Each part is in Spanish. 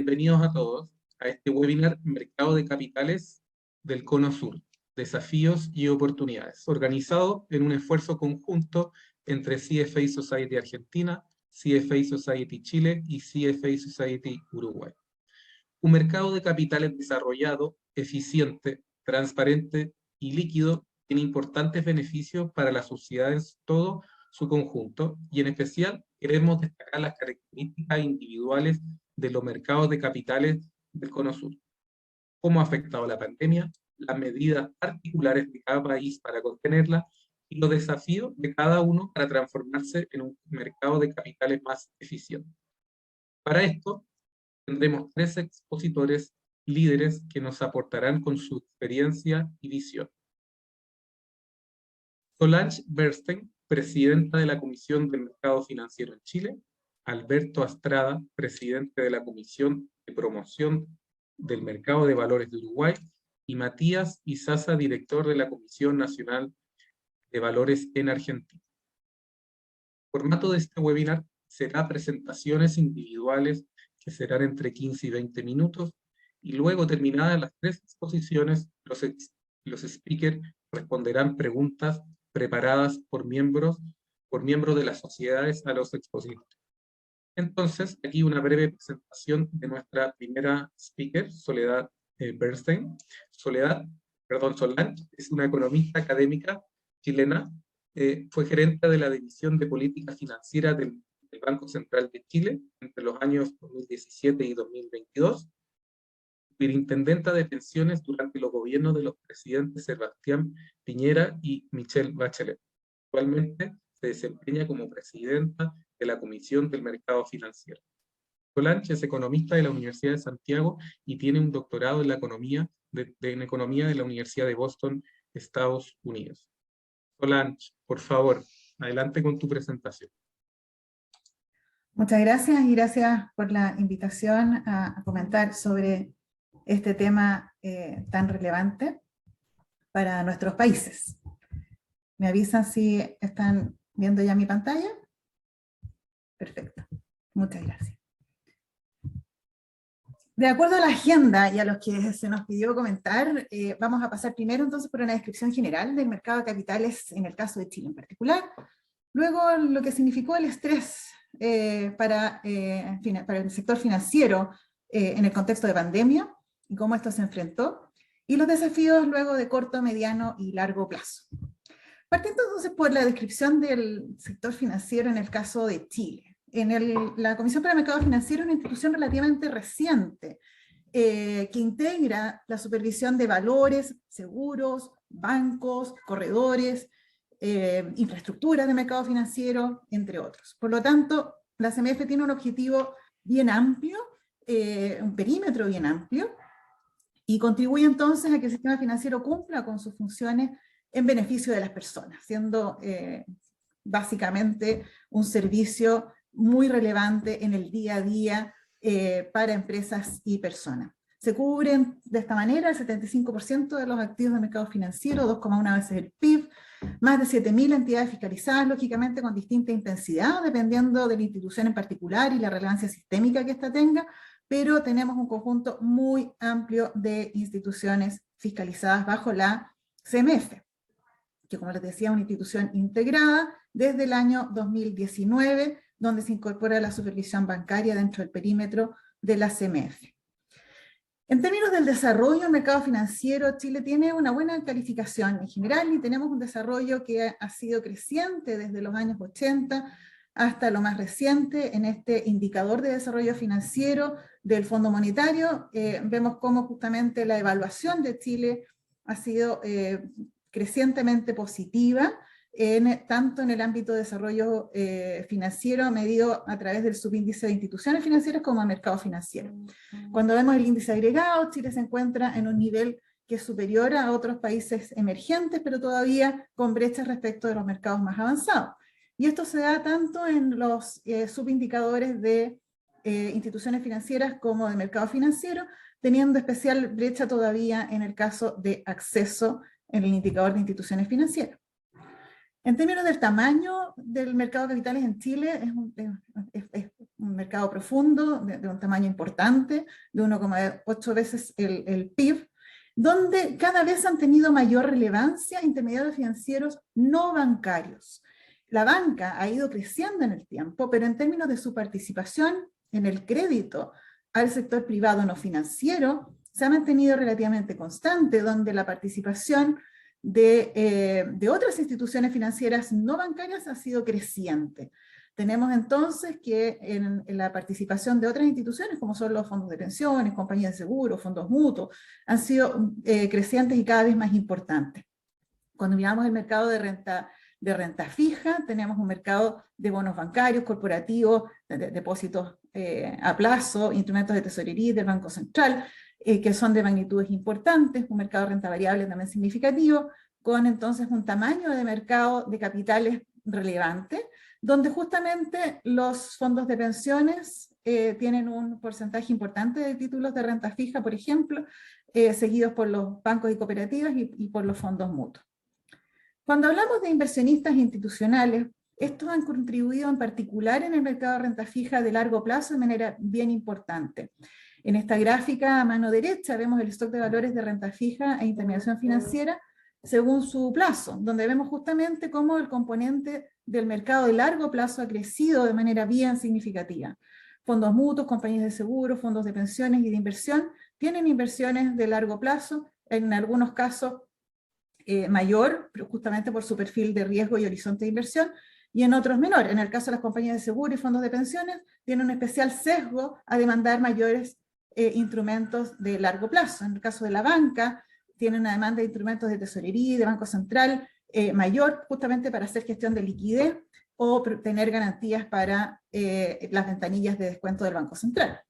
Bienvenidos a todos a este webinar Mercado de Capitales del Cono Sur, Desafíos y Oportunidades, organizado en un esfuerzo conjunto entre CFA Society Argentina, CFA Society Chile y CFA Society Uruguay. Un mercado de capitales desarrollado, eficiente, transparente y líquido tiene importantes beneficios para la sociedad en todo su conjunto, y en especial queremos destacar las características individuales de los mercados de capitales del Cono Sur. Cómo ha afectado la pandemia, las medidas particulares de cada país para contenerla y los desafíos de cada uno para transformarse en un mercado de capitales más eficiente. Para esto, tendremos 3 expositores líderes que nos aportarán con su experiencia y visión. Solange Bernstein, presidenta de la Comisión del Mercado Financiero en Chile; Alberto Astrada, presidente de la Comisión de Promoción del Mercado de Valores de Uruguay; y Matías Izaza, director de la Comisión Nacional de Valores en Argentina. El formato de este webinar será presentaciones individuales que serán entre 15 y 20 minutos, y luego, terminadas las 3 exposiciones, los speakers responderán preguntas preparadas por miembros de las sociedades a los expositores. Entonces, aquí una breve presentación de nuestra primera speaker, Soledad Bernstein. Solange es una economista académica chilena, fue gerente de la División de Política Financiera del Banco Central de Chile entre los años 2017 y 2022, superintendenta de pensiones durante los gobiernos de los presidentes Sebastián Piñera y Michelle Bachelet. Actualmente se desempeña como presidenta de la Comisión del Mercado Financiero. Solange es economista de la Universidad de Santiago y tiene un doctorado en economía de la Universidad de Boston, Estados Unidos. Solange, por favor, adelante con tu presentación. Muchas gracias, y gracias por la invitación a comentar sobre este tema tan relevante para nuestros países. ¿Me avisan si están viendo ya mi pantalla? Perfecto, muchas gracias. De acuerdo a la agenda y a los que se nos pidió comentar, vamos a pasar primero entonces por una descripción general del mercado de capitales en el caso de Chile en particular, luego lo que significó el estrés para el sector financiero en el contexto de pandemia y cómo esto se enfrentó, y los desafíos luego de corto, mediano y largo plazo. Partiendo entonces por la descripción del sector financiero en el caso de Chile. La Comisión para el Mercado Financiero es una institución relativamente reciente que integra la supervisión de valores, seguros, bancos, corredores, infraestructuras de mercado financiero, entre otros. Por lo tanto, la CMF tiene un objetivo bien amplio, un perímetro bien amplio, y contribuye entonces a que el sistema financiero cumpla con sus funciones en beneficio de las personas, siendo básicamente un servicio muy relevante en el día a día para empresas y personas. Se cubren de esta manera el 75% de los activos del mercado financiero, 2,1 veces el PIB, más de 7.000 entidades fiscalizadas, lógicamente con distinta intensidad, dependiendo de la institución en particular y la relevancia sistémica que ésta tenga, pero tenemos un conjunto muy amplio de instituciones fiscalizadas bajo la CMF, que, como les decía, es una institución integrada desde el año 2019, donde se incorpora la supervisión bancaria dentro del perímetro de la CMF. En términos del desarrollo del mercado financiero, Chile tiene una buena calificación en general, y tenemos un desarrollo que ha sido creciente desde los años 80 hasta lo más reciente. En este indicador de desarrollo financiero del Fondo Monetario, vemos cómo justamente la evaluación de Chile ha sido crecientemente positiva, tanto en el ámbito de desarrollo financiero medido a través del subíndice de instituciones financieras como a mercado financiero. Cuando vemos el índice agregado, Chile se encuentra en un nivel que es superior a otros países emergentes, pero todavía con brechas respecto de los mercados más avanzados. Y esto se da tanto en los subindicadores de instituciones financieras como de mercado financiero, teniendo especial brecha todavía en el caso de acceso en el indicador de instituciones financieras. En términos del tamaño del mercado de capitales en Chile, es un mercado profundo de un tamaño importante, de 1,8 veces el PIB, donde cada vez han tenido mayor relevancia intermediarios financieros no bancarios. La banca ha ido creciendo en el tiempo, pero en términos de su participación en el crédito al sector privado no financiero, se ha mantenido relativamente constante, donde la participación de otras instituciones financieras no bancarias ha sido creciente. Tenemos entonces que en la participación de otras instituciones, como son los fondos de pensiones, compañías de seguro, fondos mutuos, han sido crecientes y cada vez más importantes. Cuando miramos el mercado de renta fija, tenemos un mercado de bonos bancarios, corporativos, de depósitos a plazo, instrumentos de tesorería del Banco Central, que son de magnitudes importantes, un mercado de renta variable también significativo, con entonces un tamaño de mercado de capitales relevante, donde justamente los fondos de pensiones tienen un porcentaje importante de títulos de renta fija, por ejemplo, seguidos por los bancos y cooperativas y por los fondos mutuos. Cuando hablamos de inversionistas institucionales, estos han contribuido en particular en el mercado de renta fija de largo plazo de manera bien importante. En esta gráfica a mano derecha vemos el stock de valores de renta fija e intermediación financiera según su plazo, donde vemos justamente cómo el componente del mercado de largo plazo ha crecido de manera bien significativa. Fondos mutuos, compañías de seguro, fondos de pensiones y de inversión tienen inversiones de largo plazo, en algunos casos mayor, pero justamente por su perfil de riesgo y horizonte de inversión, y en otros menor. En el caso de las compañías de seguro y fondos de pensiones, tienen un especial sesgo a demandar mayores instrumentos de largo plazo. En el caso de la banca, tienen una demanda de instrumentos de tesorería y de Banco Central mayor, justamente para hacer gestión de liquidez o tener garantías para las ventanillas de descuento del Banco Central.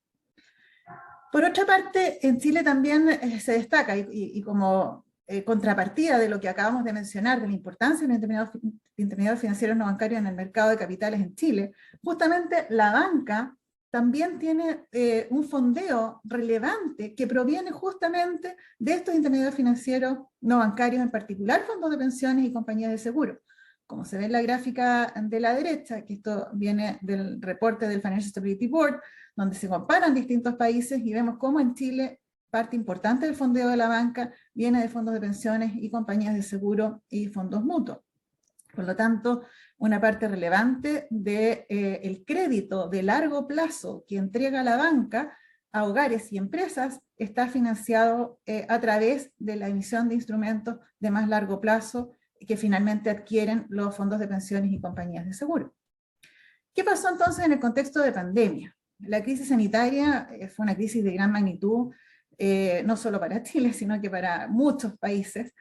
Por otra parte, en Chile también se destaca, y como contrapartida de lo que acabamos de mencionar, de la importancia de los intermediarios financieros no bancarios en el mercado de capitales en Chile, justamente la banca también tiene un fondeo relevante que proviene justamente de estos intermediarios financieros no bancarios, en particular fondos de pensiones y compañías de seguro. Como se ve en la gráfica de la derecha, que esto viene del reporte del Financial Stability Board, donde se comparan distintos países y vemos cómo en Chile parte importante del fondeo de la banca viene de fondos de pensiones y compañías de seguro y fondos mutuos. Por lo tanto, una parte relevante del crédito de largo plazo que entrega la banca a hogares y empresas está financiado a través de la emisión de instrumentos de más largo plazo que finalmente adquieren los fondos de pensiones y compañías de seguro. ¿Qué pasó entonces en el contexto de pandemia? La crisis sanitaria fue una crisis de gran magnitud, no solo para Chile, sino que para muchos países.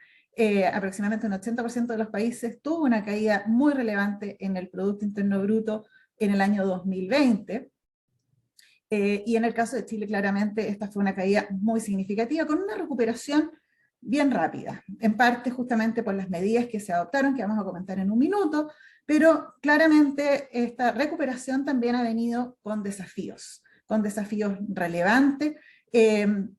Aproximadamente un 80% de los países tuvo una caída muy relevante en el Producto Interno Bruto en el año 2020, y en el caso de Chile claramente esta fue una caída muy significativa, con una recuperación bien rápida, en parte justamente por las medidas que se adoptaron, que vamos a comentar en un minuto, pero claramente esta recuperación también ha venido con desafíos relevantes,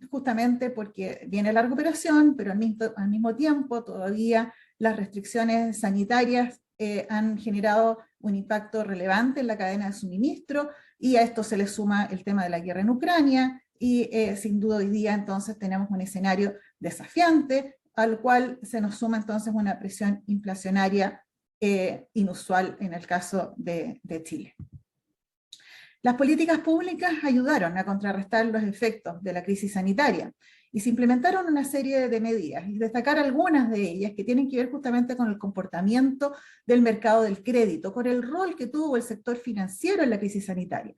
justamente porque viene la recuperación, pero al mismo tiempo todavía las restricciones sanitarias han generado un impacto relevante en la cadena de suministro, y a esto se le suma el tema de la guerra en Ucrania, y sin duda hoy día entonces tenemos un escenario desafiante, al cual se nos suma entonces una presión inflacionaria inusual en el caso de Chile. Las políticas públicas ayudaron a contrarrestar los efectos de la crisis sanitaria y se implementaron una serie de medidas, y destacar algunas de ellas que tienen que ver justamente con el comportamiento del mercado del crédito, con el rol que tuvo el sector financiero en la crisis sanitaria,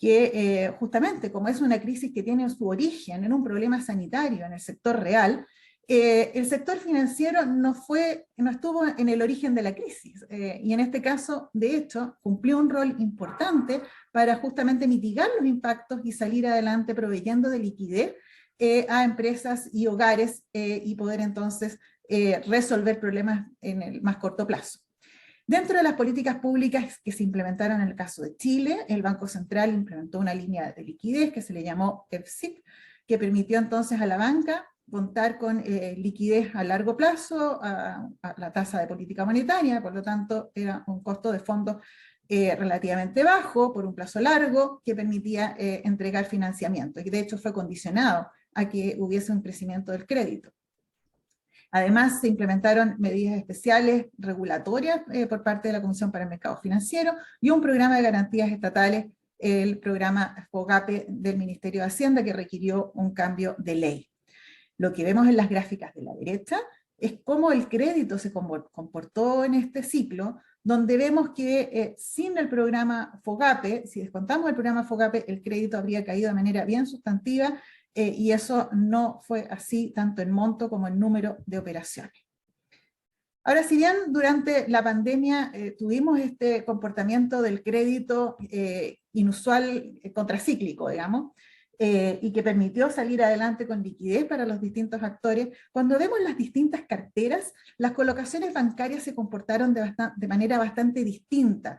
que justamente como es una crisis que tiene su origen en un problema sanitario en el sector real, el sector financiero no estuvo en el origen de la crisis, y en este caso, de hecho, cumplió un rol importante para justamente mitigar los impactos y salir adelante proveyendo de liquidez a empresas y hogares, y poder entonces resolver problemas en el más corto plazo. Dentro de las políticas públicas que se implementaron en el caso de Chile, el Banco Central implementó una línea de liquidez que se le llamó EFSIC, que permitió entonces a la banca contar con liquidez a largo plazo a la tasa de política monetaria, por lo tanto era un costo de fondos relativamente bajo, por un plazo largo, que permitía entregar financiamiento, y de hecho fue condicionado a que hubiese un crecimiento del crédito. Además, se implementaron medidas especiales regulatorias por parte de la Comisión para el Mercado Financiero y un programa de garantías estatales, el programa FOGAPE del Ministerio de Hacienda, que requirió un cambio de ley. Lo que vemos en las gráficas de la derecha es cómo el crédito se comportó en este ciclo, donde vemos que sin el programa FOGAPE, si descontamos el programa FOGAPE, el crédito habría caído de manera bien sustantiva, y eso no fue así tanto en monto como en número de operaciones. Ahora, si bien durante la pandemia tuvimos este comportamiento del crédito inusual, contracíclico, digamos, y que permitió salir adelante con liquidez para los distintos actores, cuando vemos las distintas carteras, las colocaciones bancarias se comportaron de manera bastante distinta.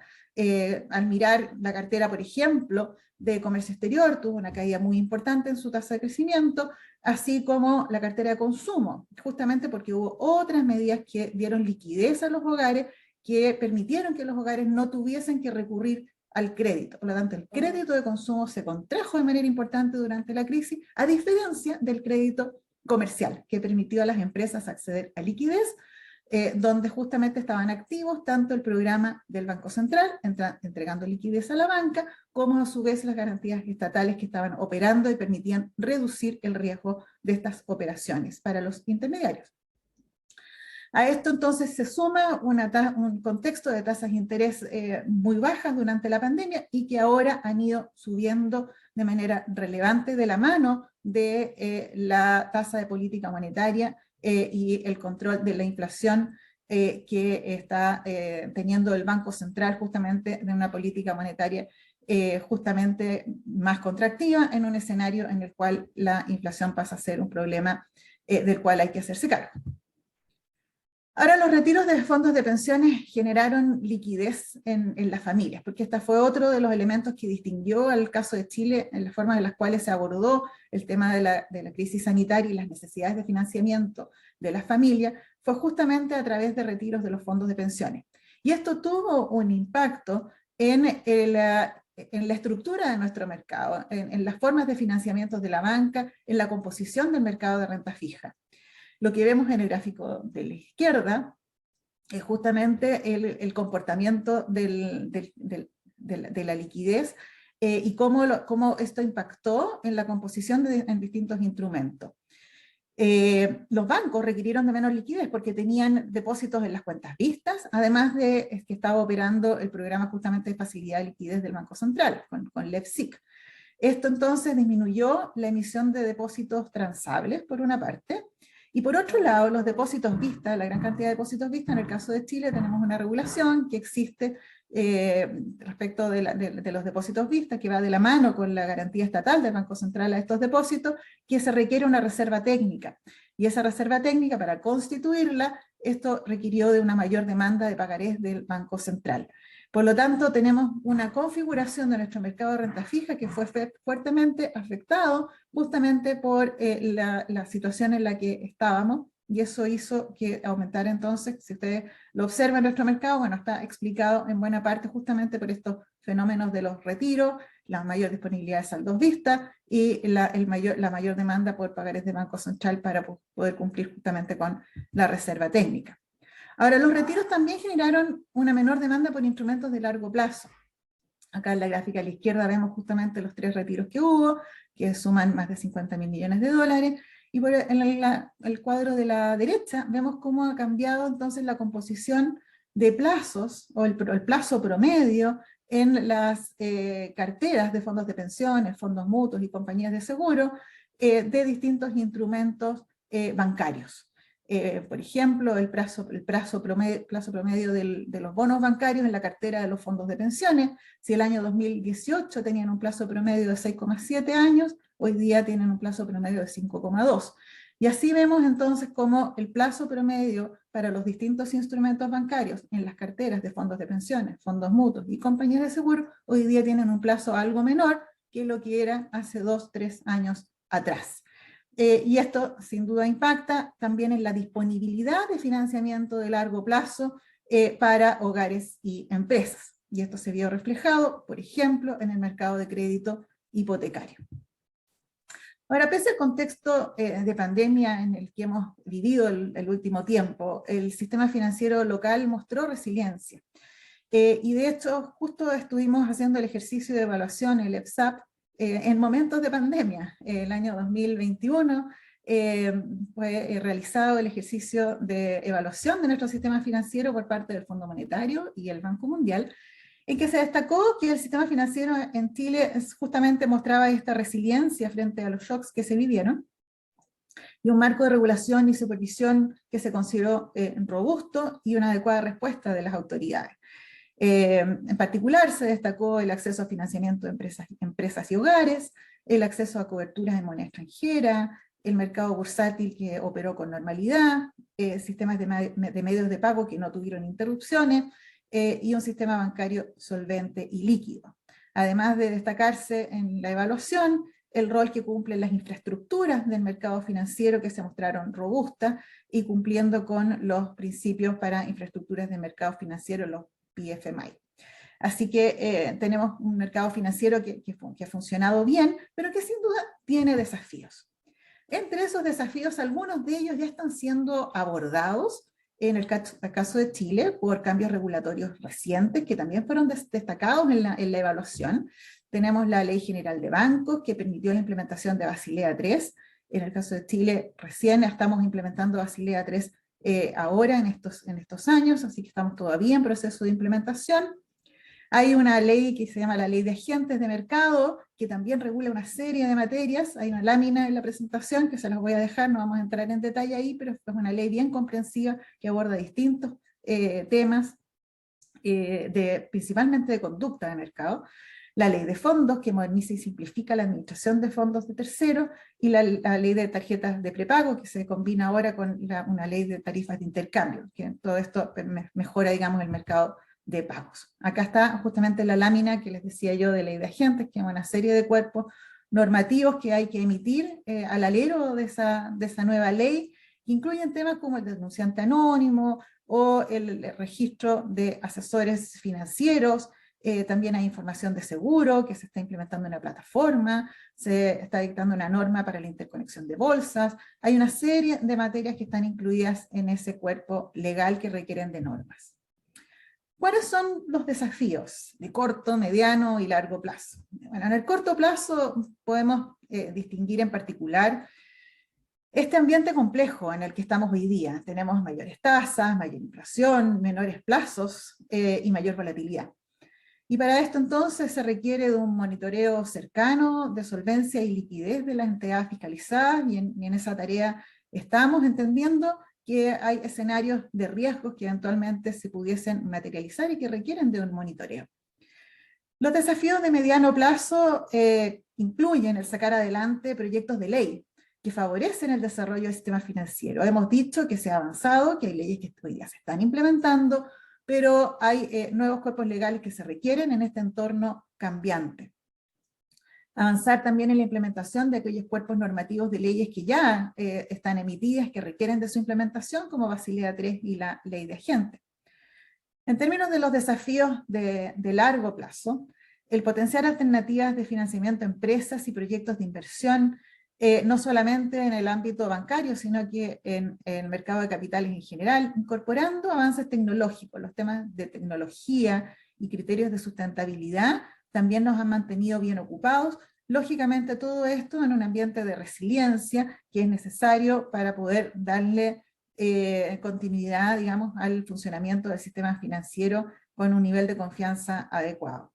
Al mirar la cartera, por ejemplo, de comercio exterior, tuvo una caída muy importante en su tasa de crecimiento, así como la cartera de consumo, justamente porque hubo otras medidas que dieron liquidez a los hogares, que permitieron que los hogares no tuviesen que recurrir al crédito. Por lo tanto, el crédito de consumo se contrajo de manera importante durante la crisis, a diferencia del crédito comercial, que permitió a las empresas acceder a liquidez, donde justamente estaban activos tanto el programa del Banco Central, entregando liquidez a la banca, como a su vez las garantías estatales que estaban operando y permitían reducir el riesgo de estas operaciones para los intermediarios. A esto entonces se suma un contexto de tasas de interés muy bajas durante la pandemia y que ahora han ido subiendo de manera relevante de la mano de la tasa de política monetaria y el control de la inflación que está teniendo el Banco Central, justamente de una política monetaria justamente más contractiva, en un escenario en el cual la inflación pasa a ser un problema del cual hay que hacerse cargo. Ahora, los retiros de fondos de pensiones generaron liquidez en las familias, porque este fue otro de los elementos que distinguió al caso de Chile en las formas en las cuales se abordó el tema de la crisis sanitaria y las necesidades de financiamiento de las familias, fue justamente a través de retiros de los fondos de pensiones. Y esto tuvo un impacto en la estructura de nuestro mercado, en las formas de financiamiento de la banca, en la composición del mercado de renta fija. Lo que vemos en el gráfico de la izquierda es justamente el comportamiento de la liquidez y cómo esto impactó en la composición en distintos instrumentos. Los bancos requirieron de menos liquidez porque tenían depósitos en las cuentas vistas, además de que estaba operando el programa justamente de facilidad de liquidez del Banco Central, con LEFSIC. Esto entonces disminuyó la emisión de depósitos transables, por una parte, y por otro lado, los depósitos vistas, la gran cantidad de depósitos vistas, en el caso de Chile tenemos una regulación que existe respecto de los depósitos vistas, que va de la mano con la garantía estatal del Banco Central a estos depósitos, que se requiere una reserva técnica. Y esa reserva técnica, para constituirla, esto requirió de una mayor demanda de pagarés del Banco Central. Por lo tanto, tenemos una configuración de nuestro mercado de renta fija que fue fuertemente afectado justamente por la situación en la que estábamos, y eso hizo que aumentara entonces, si ustedes lo observan en nuestro mercado, bueno, está explicado en buena parte justamente por estos fenómenos de los retiros, la mayor disponibilidad de saldos vistas y la mayor demanda por pagarés de Banco Central para poder cumplir justamente con la reserva técnica. Ahora, los retiros también generaron una menor demanda por instrumentos de largo plazo. Acá en la gráfica a la izquierda vemos justamente los 3 retiros que hubo, que suman más de 50.000 millones de dólares, y en el cuadro de la derecha vemos cómo ha cambiado entonces la composición de plazos, o el plazo promedio en las carteras de fondos de pensiones, fondos mutuos y compañías de seguro, de distintos instrumentos bancarios. Por ejemplo, el plazo promedio de los bonos bancarios en la cartera de los fondos de pensiones. Si el año 2018 tenían un plazo promedio de 6,7 años, hoy día tienen un plazo promedio de 5,2. Y así vemos entonces cómo el plazo promedio para los distintos instrumentos bancarios en las carteras de fondos de pensiones, fondos mutuos y compañías de seguro, hoy día tienen un plazo algo menor que lo que era hace 2 o 3 años atrás. Y esto sin duda impacta también en la disponibilidad de financiamiento de largo plazo para hogares y empresas. y esto se vio reflejado, por ejemplo, en el mercado de crédito hipotecario. Ahora, pese al contexto de pandemia en el que hemos vivido el último tiempo, el sistema financiero local mostró resiliencia. Y de hecho, justo estuvimos haciendo el ejercicio de evaluación, el EPSAP, en momentos de pandemia. El año 2021 fue realizado el ejercicio de evaluación de nuestro sistema financiero por parte del Fondo Monetario y el Banco Mundial, en que se destacó que el sistema financiero en Chile justamente mostraba esta resiliencia frente a los shocks que se vivieron, y un marco de regulación y supervisión que se consideró robusto y una adecuada respuesta de las autoridades. En particular se destacó el acceso a financiamiento de empresas y hogares, el acceso a coberturas en moneda extranjera, el mercado bursátil que operó con normalidad, sistemas de medios de pago que no tuvieron interrupciones, y un sistema bancario solvente y líquido. Además de destacarse en la evaluación el rol que cumplen las infraestructuras del mercado financiero, que se mostraron robustas y cumpliendo con los principios para infraestructuras de mercado financiero, los PFMI. Así que tenemos un mercado financiero que ha funcionado bien, pero que sin duda tiene desafíos. Entre esos desafíos, algunos de ellos ya están siendo abordados en el caso de Chile por cambios regulatorios recientes que también fueron destacados en la evaluación. Tenemos la Ley General de Bancos que permitió la implementación de Basilea III. En el caso de Chile recién estamos implementando Basilea III ahora en estos años, así que estamos todavía en proceso de implementación. Hay una ley que se llama la Ley de Agentes de Mercado, que también regula una serie de materias. Hay una lámina en la presentación que se las voy a dejar, no vamos a entrar en detalle ahí, pero es una ley bien comprensiva que aborda distintos temas, principalmente de conducta de mercado. La ley de fondos, que moderniza y simplifica la administración de fondos de terceros, y la ley de tarjetas de prepago, que se combina ahora con una ley de tarifas de intercambio, que todo esto mejora, digamos, el mercado de pagos. Acá está justamente la lámina que les decía yo de ley de agentes, que es una serie de cuerpos normativos que hay que emitir al alero de esa nueva ley, que incluyen temas como el denunciante anónimo o el registro de asesores financieros. También hay información de seguro que se está implementando en la plataforma, se está dictando una norma para la interconexión de bolsas. Hay una serie de materias que están incluidas en ese cuerpo legal que requieren de normas. ¿Cuáles son los desafíos de corto, mediano y largo plazo? Bueno, en el corto plazo podemos distinguir en particular este ambiente complejo en el que estamos hoy día. Tenemos mayores tasas, mayor inflación, menores plazos y mayor volatilidad. Y para esto entonces se requiere de un monitoreo cercano de solvencia y liquidez de las entidades fiscalizadas, y en esa tarea estamos entendiendo que hay escenarios de riesgos que eventualmente se pudiesen materializar y que requieren de un monitoreo. Los desafíos de mediano plazo incluyen el sacar adelante proyectos de ley que favorecen el desarrollo del sistema financiero. Hemos dicho que se ha avanzado, que hay leyes que hoy día se están implementando, pero hay nuevos cuerpos legales que se requieren en este entorno cambiante. Avanzar también en la implementación de aquellos cuerpos normativos de leyes que ya están emitidas, que requieren de su implementación, como Basilea III y la Ley de Agentes. En términos de los desafíos de largo plazo, el potenciar alternativas de financiamiento a empresas y proyectos de inversión, no solamente en el ámbito bancario, sino que en el mercado de capitales en general, incorporando avances tecnológicos. Los temas de tecnología y criterios de sustentabilidad también nos han mantenido bien ocupados. Lógicamente todo esto en un ambiente de resiliencia que es necesario para poder darle continuidad, digamos, al funcionamiento del sistema financiero con un nivel de confianza adecuado.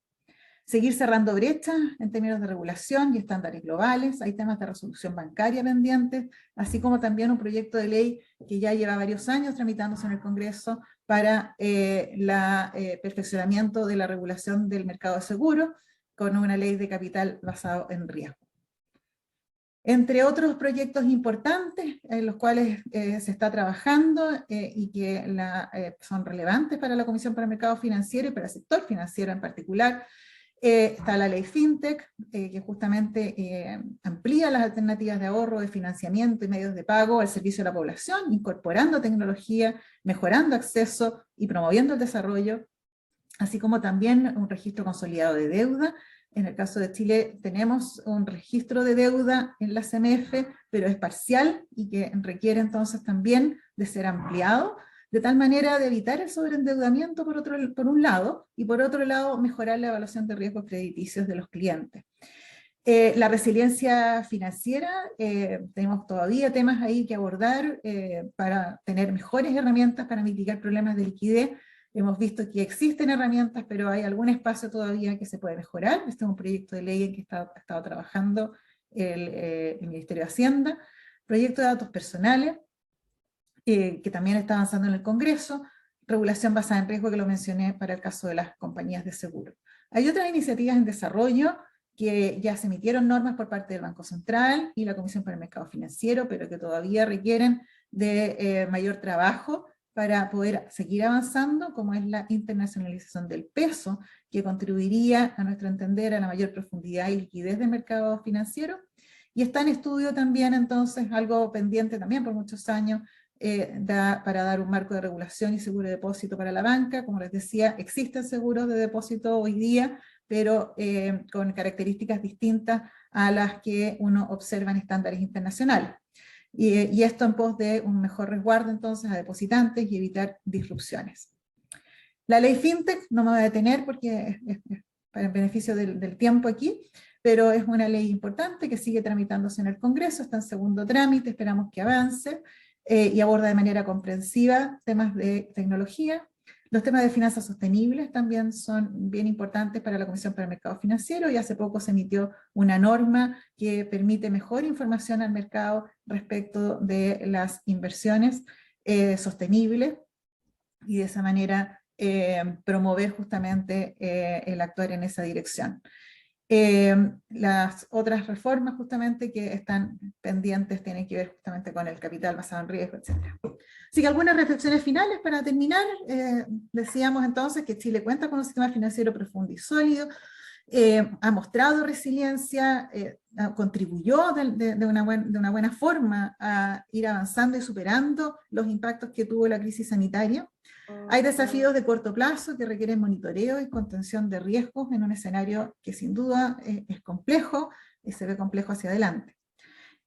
Seguir cerrando brechas en términos de regulación y estándares globales. Hay temas de resolución bancaria pendientes, así como también un proyecto de ley que ya lleva varios años tramitándose en el Congreso para el perfeccionamiento de la regulación del mercado de seguros, con una ley de capital basado en riesgo. Entre otros proyectos importantes en los cuales se está trabajando y que son relevantes para la Comisión para el Mercado Financiero y para el sector financiero en particular, está la ley FinTech, que justamente amplía las alternativas de ahorro, de financiamiento y medios de pago al servicio de la población, incorporando tecnología, mejorando acceso y promoviendo el desarrollo. así como también un registro consolidado de deuda. En el caso de Chile tenemos un registro de deuda en la CMF, pero es parcial y que requiere entonces también de ser ampliado, de tal manera de evitar el sobreendeudamiento por un lado, y por otro lado mejorar la evaluación de riesgos crediticios de los clientes. La resiliencia financiera, tenemos todavía temas ahí que abordar para tener mejores herramientas para mitigar problemas de liquidez. Hemos visto que existen herramientas, pero hay algún espacio todavía que se puede mejorar. Este es un proyecto de ley en que ha estado trabajando el Ministerio de Hacienda. Proyecto de datos personales, que también está avanzando en el Congreso. Regulación basada en riesgo, que lo mencioné para el caso de las compañías de seguro. Hay otras iniciativas en desarrollo que ya se emitieron normas por parte del Banco Central y la Comisión para el Mercado Financiero, pero que todavía requieren de mayor trabajo para poder seguir avanzando, como es la internacionalización del peso, que contribuiría, a nuestro entender, a la mayor profundidad y liquidez del mercado financiero. Y está en estudio también, entonces, algo pendiente también por muchos años, para dar un marco de regulación y seguro de depósito para la banca. Como les decía, existen seguros de depósito hoy día, pero con características distintas a las que uno observa en estándares internacionales. Y esto en pos de un mejor resguardo entonces a depositantes y evitar disrupciones. La ley FinTech no me voy a detener porque es para el beneficio del tiempo aquí, pero es una ley importante que sigue tramitándose en el Congreso, está en segundo trámite, esperamos que avance, y aborda de manera comprensiva temas de tecnología. Los temas de finanzas sostenibles también son bien importantes para la Comisión para el Mercado Financiero, y hace poco se emitió una norma que permite mejor información al mercado respecto de las inversiones sostenibles, y de esa manera promover justamente el actuar en esa dirección. Las otras reformas justamente que están pendientes tienen que ver justamente con el capital basado en riesgo, etc. Así que algunas reflexiones finales para terminar. Decíamos entonces que Chile cuenta con un sistema financiero profundo y sólido, ha mostrado resiliencia, contribuyó de una buena forma a ir avanzando y superando los impactos que tuvo la crisis sanitaria. Hay desafíos de corto plazo que requieren monitoreo y contención de riesgos en un escenario que sin duda es complejo y se ve complejo hacia adelante.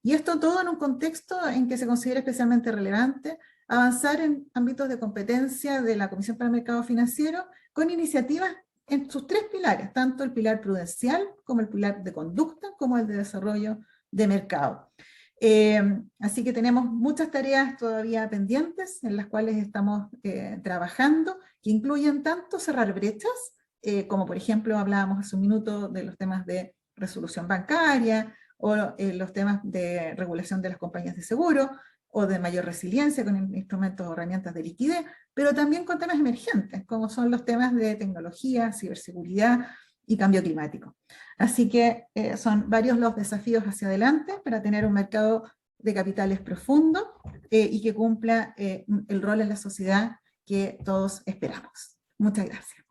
Y esto todo en un contexto en que se considera especialmente relevante avanzar en ámbitos de competencia de la Comisión para el Mercado Financiero con iniciativas en sus tres pilares, tanto el pilar prudencial como el pilar de conducta, como el de desarrollo de mercado. Así que tenemos muchas tareas todavía pendientes en las cuales estamos trabajando, que incluyen tanto cerrar brechas, como por ejemplo hablábamos hace un minuto de los temas de resolución bancaria, o los temas de regulación de las compañías de seguro, o de mayor resiliencia con instrumentos o herramientas de liquidez, pero también con temas emergentes, como son los temas de tecnología, ciberseguridad y cambio climático. Así que son varios los desafíos hacia adelante para tener un mercado de capitales profundo y que cumpla el rol en la sociedad que todos esperamos. Muchas gracias.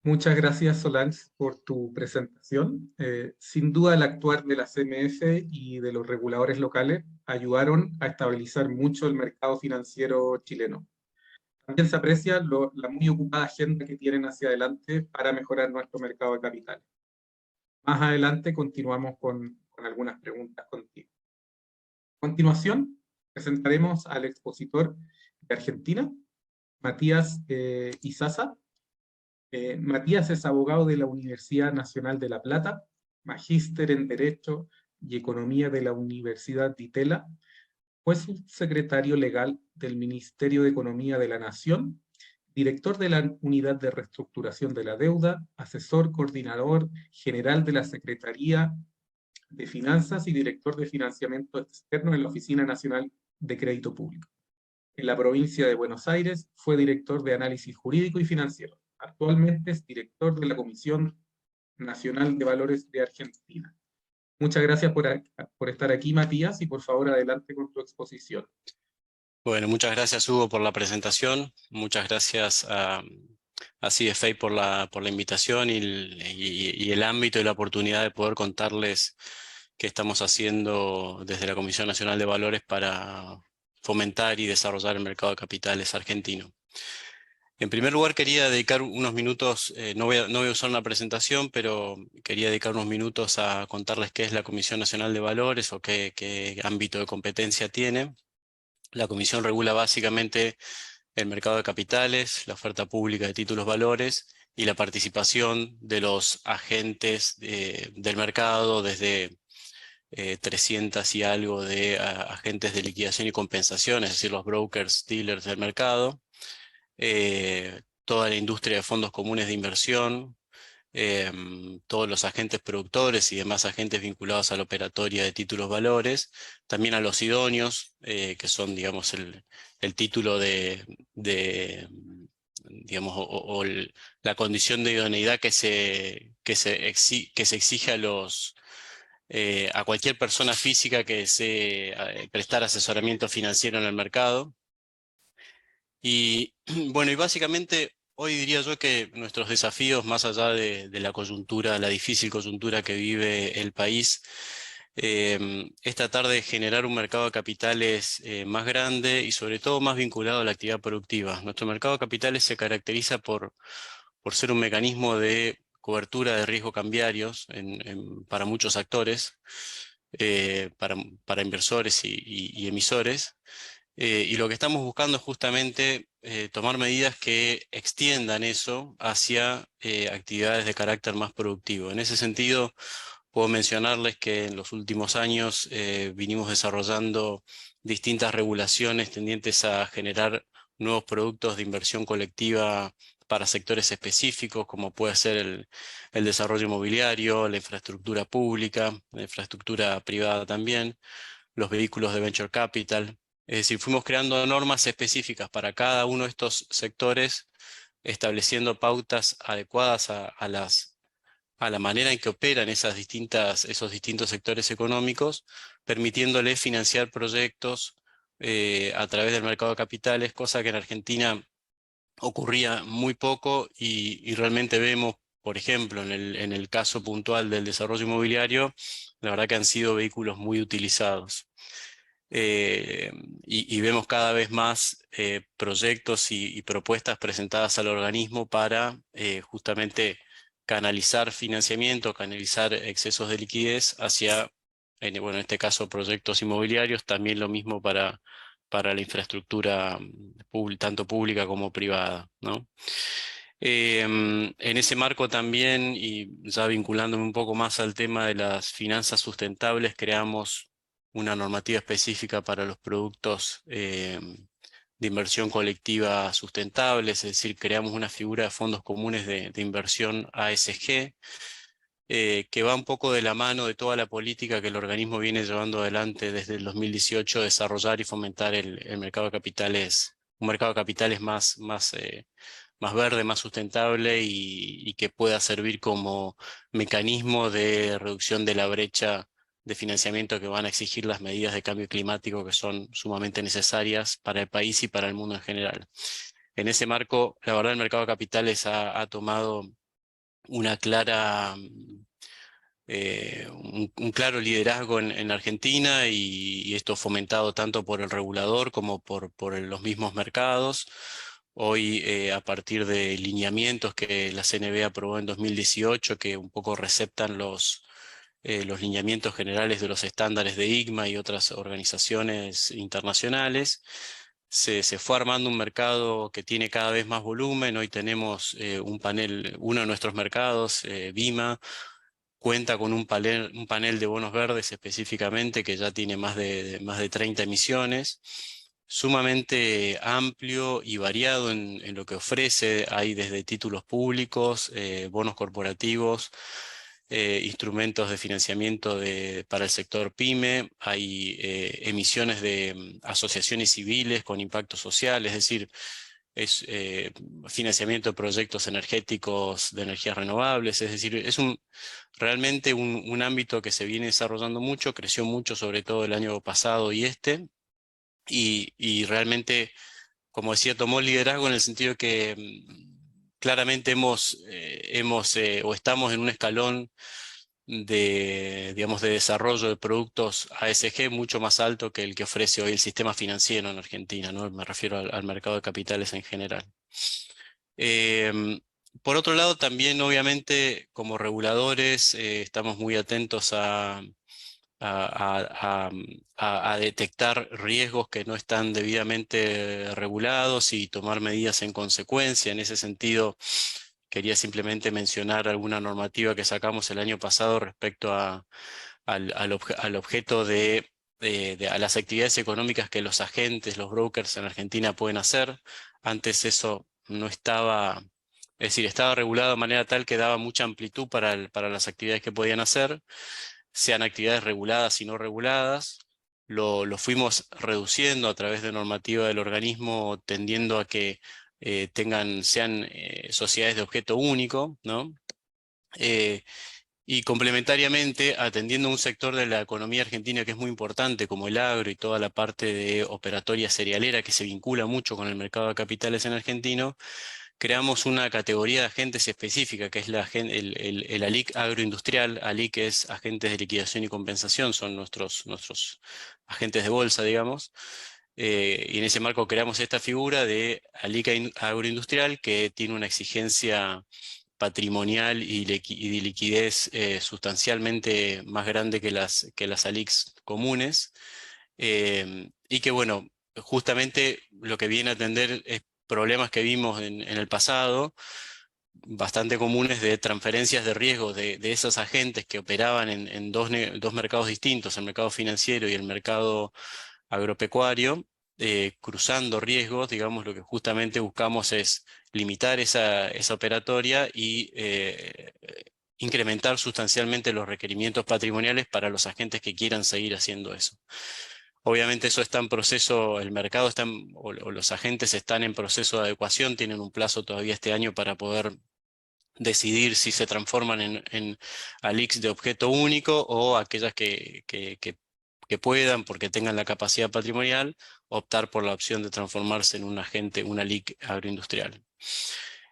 Muchas gracias, Solange, por tu presentación. Sin duda, el actuar de la CMF y de los reguladores locales ayudaron a estabilizar mucho el mercado financiero chileno. También se aprecia la muy ocupada agenda que tienen hacia adelante para mejorar nuestro mercado de capitales. Más adelante continuamos con algunas preguntas contigo. A continuación, presentaremos al expositor de Argentina, Matías Izaza. Matías es abogado de la Universidad Nacional de La Plata, magíster en Derecho y Economía de la Universidad de Itela. Fue subsecretario legal del Ministerio de Economía de la Nación, director de la Unidad de Reestructuración de la Deuda, asesor coordinador general de la Secretaría de Finanzas y director de Financiamiento Externo en la Oficina Nacional de Crédito Público. En la provincia de Buenos Aires fue director de Análisis Jurídico y Financiero. Actualmente es director de la Comisión Nacional de Valores de Argentina. Muchas gracias por estar aquí, Matías, y por favor adelante con tu exposición. Bueno, muchas gracias, Hugo, por la presentación. Muchas gracias a CFA por la invitación y el ámbito y la oportunidad de poder contarles qué estamos haciendo desde la Comisión Nacional de Valores para fomentar y desarrollar el mercado de capitales argentino. En primer lugar, quería dedicar unos minutos, no voy a usar una presentación, pero quería dedicar unos minutos a contarles qué es la Comisión Nacional de Valores o qué ámbito de competencia tiene. La Comisión regula básicamente el mercado de capitales, la oferta pública de títulos valores y la participación de los agentes del mercado, desde 300 y algo de agentes de liquidación y compensación, es decir, los brokers, dealers del mercado, toda la industria de fondos comunes de inversión, todos los agentes productores y demás agentes vinculados a la operatoria de títulos valores, también a los idóneos, que son, digamos, el título digamos, la condición de idoneidad que se exige a cualquier persona física que desee prestar asesoramiento financiero en el mercado. Y bueno, y básicamente hoy diría yo que nuestros desafíos, más allá de la coyuntura, la difícil coyuntura que vive el país, es tratar de generar un mercado de capitales más grande y sobre todo más vinculado a la actividad productiva. Nuestro mercado de capitales se caracteriza por ser un mecanismo de cobertura de riesgo cambiarios para muchos actores, para inversores y emisores. Y lo que estamos buscando es justamente tomar medidas que extiendan eso hacia actividades de carácter más productivo. En ese sentido, puedo mencionarles que en los últimos años vinimos desarrollando distintas regulaciones tendientes a generar nuevos productos de inversión colectiva para sectores específicos, como puede ser el desarrollo inmobiliario, la infraestructura pública, la infraestructura privada también, los vehículos de venture capital. Es decir, fuimos creando normas específicas para cada uno de estos sectores, estableciendo pautas adecuadas a la manera en que operan esos distintos sectores económicos, permitiéndoles financiar proyectos a través del mercado de capitales, cosa que en Argentina ocurría muy poco y realmente vemos, por ejemplo, en el caso puntual del desarrollo inmobiliario, la verdad que han sido vehículos muy utilizados. Eh, y vemos cada vez más proyectos y propuestas presentadas al organismo para justamente canalizar financiamiento, canalizar excesos de liquidez hacia, bueno, en este caso, proyectos inmobiliarios, también lo mismo para la infraestructura tanto pública como privada, ¿no? En ese marco también, y ya vinculándome un poco más al tema de las finanzas sustentables, creamos una normativa específica para los productos de inversión colectiva sustentable, es decir, creamos una figura de fondos comunes de inversión ASG, que va un poco de la mano de toda la política que el organismo viene llevando adelante desde el 2018, desarrollar y fomentar el mercado de capitales, un mercado de capitales más verde, más sustentable y que pueda servir como mecanismo de reducción de la brecha de financiamiento que van a exigir las medidas de cambio climático que son sumamente necesarias para el país y para el mundo en general. En ese marco, la verdad, el mercado de capitales ha tomado una clara, un claro liderazgo en Argentina y esto fomentado tanto por el regulador como por los mismos mercados. Hoy, a partir de lineamientos que la CNB aprobó en 2018, que un poco receptan los lineamientos generales de los estándares de ICMA y otras organizaciones internacionales, se fue armando un mercado que tiene cada vez más volumen. Hoy tenemos uno de nuestros mercados, BIMA, cuenta con un panel de bonos verdes específicamente que ya tiene más de 30 emisiones, sumamente amplio y variado en lo que ofrece. Hay desde títulos públicos, bonos corporativos, instrumentos de financiamiento para el sector PYME, hay emisiones de asociaciones civiles con impacto social, es decir, es financiamiento de proyectos energéticos de energías renovables, es decir, es realmente un ámbito que se viene desarrollando mucho, creció mucho sobre todo el año pasado y realmente, como decía, tomó liderazgo en el sentido que claramente o estamos en un escalón digamos, de desarrollo de productos ASG mucho más alto que el que ofrece hoy el sistema financiero en Argentina, ¿no? Me refiero al mercado de capitales en general. Por otro lado, también obviamente como reguladores estamos muy atentos a detectar riesgos que no están debidamente regulados y tomar medidas en consecuencia. En ese sentido, quería simplemente mencionar alguna normativa que sacamos el año pasado respecto al objeto a las actividades económicas que los agentes, los brokers en Argentina pueden hacer. Antes eso no estaba, es decir, estaba regulado de manera tal que daba mucha amplitud para las actividades que podían hacer, sean actividades reguladas y no reguladas. Lo fuimos reduciendo a través de normativa del organismo, tendiendo a que sean sociedades de objeto único, ¿no? Y complementariamente, atendiendo a un sector de la economía argentina que es muy importante, como el agro y toda la parte de operatoria cerealera que se vincula mucho con el mercado de capitales en argentino, creamos una categoría de agentes específica, que es el ALIC agroindustrial. ALIC es agentes de liquidación y compensación, son nuestros agentes de bolsa, digamos. Y en ese marco creamos esta figura de ALIC agroindustrial, que tiene una exigencia patrimonial y de liquidez sustancialmente más grande que las ALICs comunes, y que bueno, justamente lo que viene a atender es problemas que vimos en el pasado, bastante comunes de transferencias de riesgo de esos agentes que operaban en dos mercados distintos, el mercado financiero y el mercado agropecuario, cruzando riesgos. Digamos, lo que justamente buscamos es limitar esa operatoria y incrementar sustancialmente los requerimientos patrimoniales para los agentes que quieran seguir haciendo eso. Obviamente eso está en proceso, el mercado o los agentes están en proceso de adecuación, tienen un plazo todavía este año para poder decidir si se transforman en ALICs de objeto único o aquellas que puedan, porque tengan la capacidad patrimonial, optar por la opción de transformarse en un agente, una ALIC agroindustrial.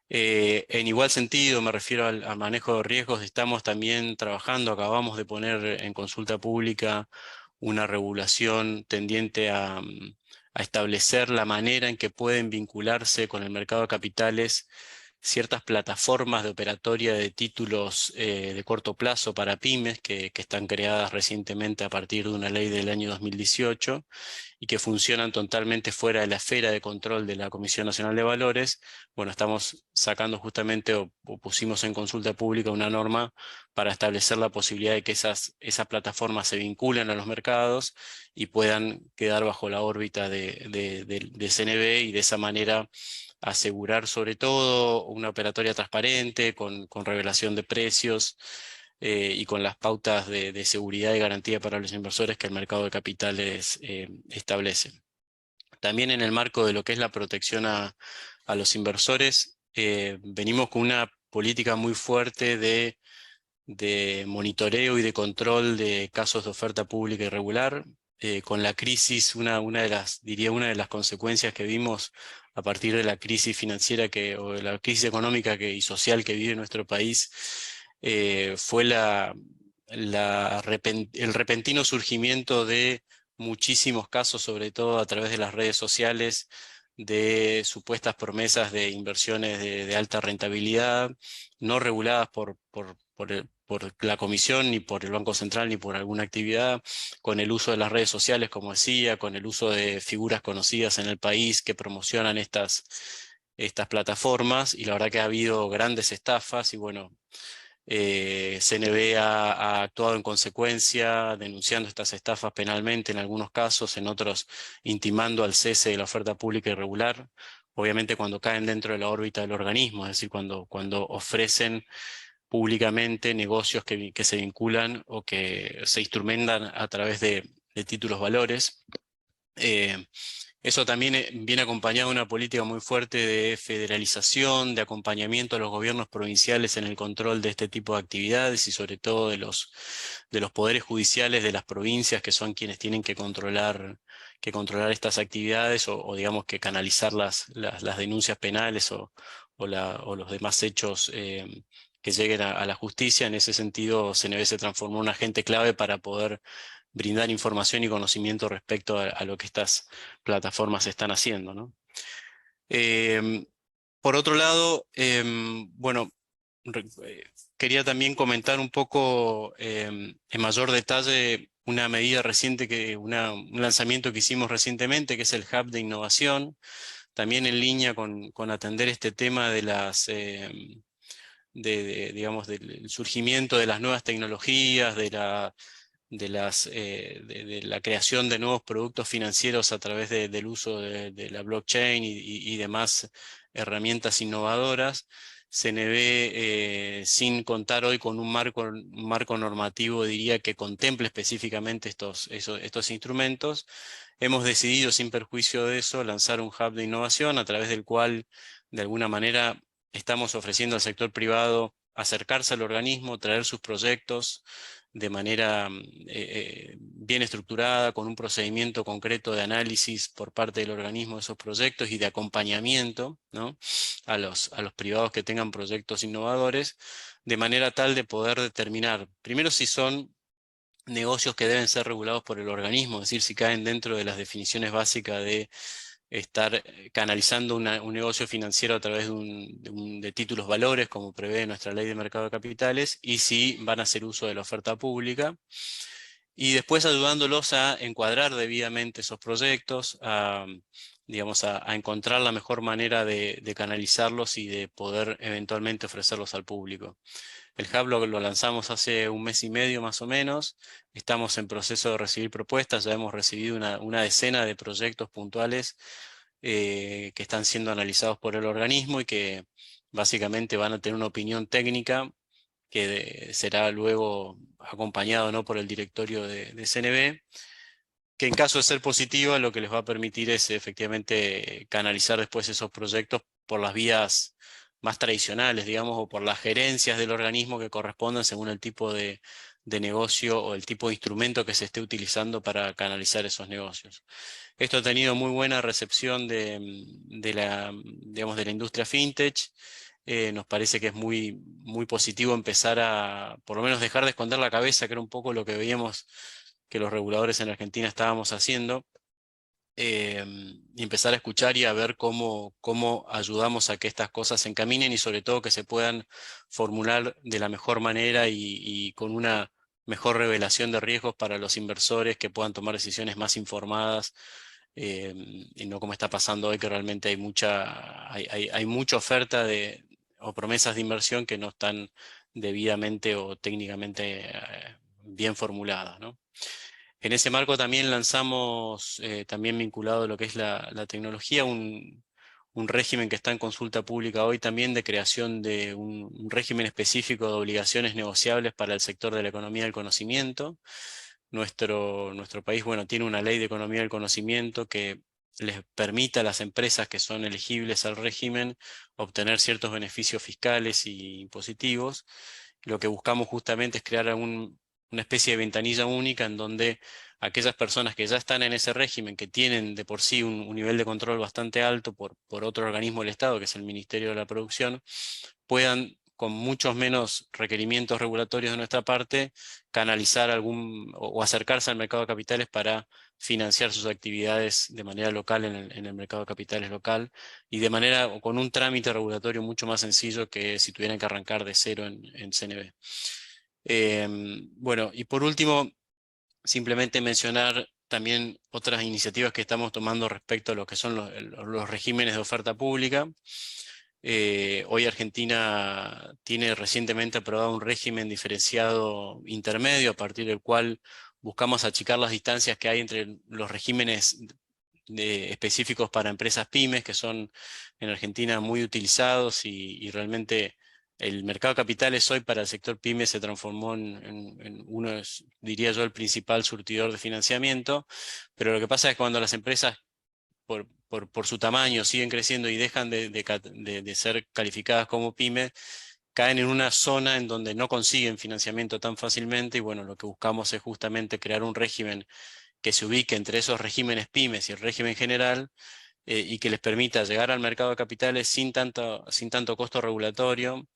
En igual sentido, me refiero al manejo de riesgos, estamos también trabajando, acabamos de poner en consulta pública una regulación tendiente a establecer la manera en que pueden vincularse con el mercado de capitales ciertas plataformas de operatoria de títulos de corto plazo para pymes que están creadas recientemente a partir de una ley del año 2018 y que funcionan totalmente fuera de la esfera de control de la Comisión Nacional de Valores. Bueno, estamos sacando justamente o pusimos en consulta pública una norma para establecer la posibilidad de que esas plataformas se vinculen a los mercados y puedan quedar bajo la órbita de CNV, y de esa manera asegurar sobre todo una operatoria transparente, con revelación de precios y con las pautas de seguridad y garantía para los inversores que el mercado de capitales establece. También en el marco de lo que es la protección a los inversores, venimos con una política muy fuerte de monitoreo y de control de casos de oferta pública irregular. Con la crisis, una de las consecuencias que vimos a partir de la crisis financiera o de la crisis económica y social que vive nuestro país, fue el repentino surgimiento de muchísimos casos, sobre todo a través de las redes sociales, de supuestas promesas de inversiones de alta rentabilidad, no reguladas por la Comisión, ni por el Banco Central, ni por alguna actividad, con el uso de las redes sociales, como decía, con el uso de figuras conocidas en el país que promocionan estas plataformas, y la verdad que ha habido grandes estafas, y bueno, CNV ha actuado en consecuencia, denunciando estas estafas penalmente en algunos casos, en otros intimando al cese de la oferta pública irregular, obviamente cuando caen dentro de la órbita del organismo, es decir, cuando ofrecen públicamente negocios que se vinculan o que se instrumentan a través de títulos valores. Eso también viene acompañado de una política muy fuerte de federalización, de acompañamiento a los gobiernos provinciales en el control de este tipo de actividades y sobre todo de los poderes judiciales de las provincias, que son quienes tienen que controlar estas actividades o digamos que canalizar las denuncias penales o los demás hechos que lleguen a la justicia. En ese sentido, CNV se transformó en un agente clave para poder brindar información y conocimiento respecto a lo que estas plataformas están haciendo, ¿no? Por otro lado, bueno, quería también comentar un poco en mayor detalle una medida reciente, un lanzamiento que hicimos recientemente, que es el Hub de Innovación, también en línea con atender este tema de las, digamos, del surgimiento de las nuevas tecnologías, de la creación de nuevos productos financieros a través del uso de la blockchain y demás herramientas innovadoras. CNB, sin contar hoy con un marco normativo, diría que contemple específicamente estos instrumentos, hemos decidido, sin perjuicio de eso, lanzar un hub de innovación a través del cual, de alguna manera, estamos ofreciendo al sector privado acercarse al organismo, traer sus proyectos de manera bien estructurada, con un procedimiento concreto de análisis por parte del organismo de esos proyectos y de acompañamiento, ¿no?, a los privados que tengan proyectos innovadores, de manera tal de poder determinar, primero, si son negocios que deben ser regulados por el organismo, es decir, si caen dentro de las definiciones básicas de estar canalizando un negocio financiero a través de títulos valores, como prevé nuestra ley de mercado de capitales, y si van a hacer uso de la oferta pública. Y después ayudándolos a encuadrar debidamente esos proyectos, digamos, a encontrar la mejor manera de canalizarlos y de poder eventualmente ofrecerlos al público. El Hub lo lanzamos hace un mes y medio más o menos. Estamos en proceso de recibir propuestas. Ya hemos recibido una decena de proyectos puntuales que están siendo analizados por el organismo y que básicamente van a tener una opinión técnica que será luego acompañado, ¿no?, por el directorio de CNB, que en caso de ser positiva lo que les va a permitir es efectivamente canalizar después esos proyectos por las vías más tradicionales, digamos, o por las gerencias del organismo que correspondan según el tipo de negocio o el tipo de instrumento que se esté utilizando para canalizar esos negocios. Esto ha tenido muy buena recepción digamos, de la industria fintech. Nos parece que es muy, muy positivo empezar a, por lo menos, dejar de esconder la cabeza, que era un poco lo que veíamos que los reguladores en Argentina estábamos haciendo, y empezar a escuchar y a ver cómo ayudamos a que estas cosas se encaminen y sobre todo que se puedan formular de la mejor manera y con una mejor revelación de riesgos para los inversores, que puedan tomar decisiones más informadas, y no como está pasando hoy, que realmente hay mucha oferta o promesas de inversión que no están debidamente o técnicamente bien formuladas, ¿no? En ese marco también lanzamos, también vinculado a lo que es la tecnología, un régimen que está en consulta pública hoy también, de creación de un régimen específico de obligaciones negociables para el sector de la economía del conocimiento. Nuestro país, bueno, tiene una ley de economía del conocimiento que les permite a las empresas que son elegibles al régimen obtener ciertos beneficios fiscales y impositivos. Lo que buscamos justamente es crear una especie de ventanilla única en donde aquellas personas que ya están en ese régimen, que tienen de por sí un nivel de control bastante alto por otro organismo del Estado, que es el Ministerio de la Producción, puedan, con muchos menos requerimientos regulatorios de nuestra parte, canalizar o acercarse al mercado de capitales para financiar sus actividades de manera local en el mercado de capitales local y de manera o con un trámite regulatorio mucho más sencillo que si tuvieran que arrancar de cero en CNB. Bueno, y por último, simplemente mencionar también otras iniciativas que estamos tomando respecto a lo que son los regímenes de oferta pública. Hoy Argentina tiene recientemente aprobado un régimen diferenciado intermedio, a partir del cual buscamos achicar las distancias que hay entre los regímenes específicos para empresas pymes, que son en Argentina muy utilizados y realmente el mercado de capitales hoy para el sector pyme se transformó en uno, diría yo, el principal surtidor de financiamiento, pero lo que pasa es que cuando las empresas por su tamaño siguen creciendo y dejan de ser calificadas como pyme, caen en una zona en donde no consiguen financiamiento tan fácilmente y bueno, lo que buscamos es justamente crear un régimen que se ubique entre esos regímenes pymes y el régimen general, y que les permita llegar al mercado de capitales sin tanto costo regulatorio,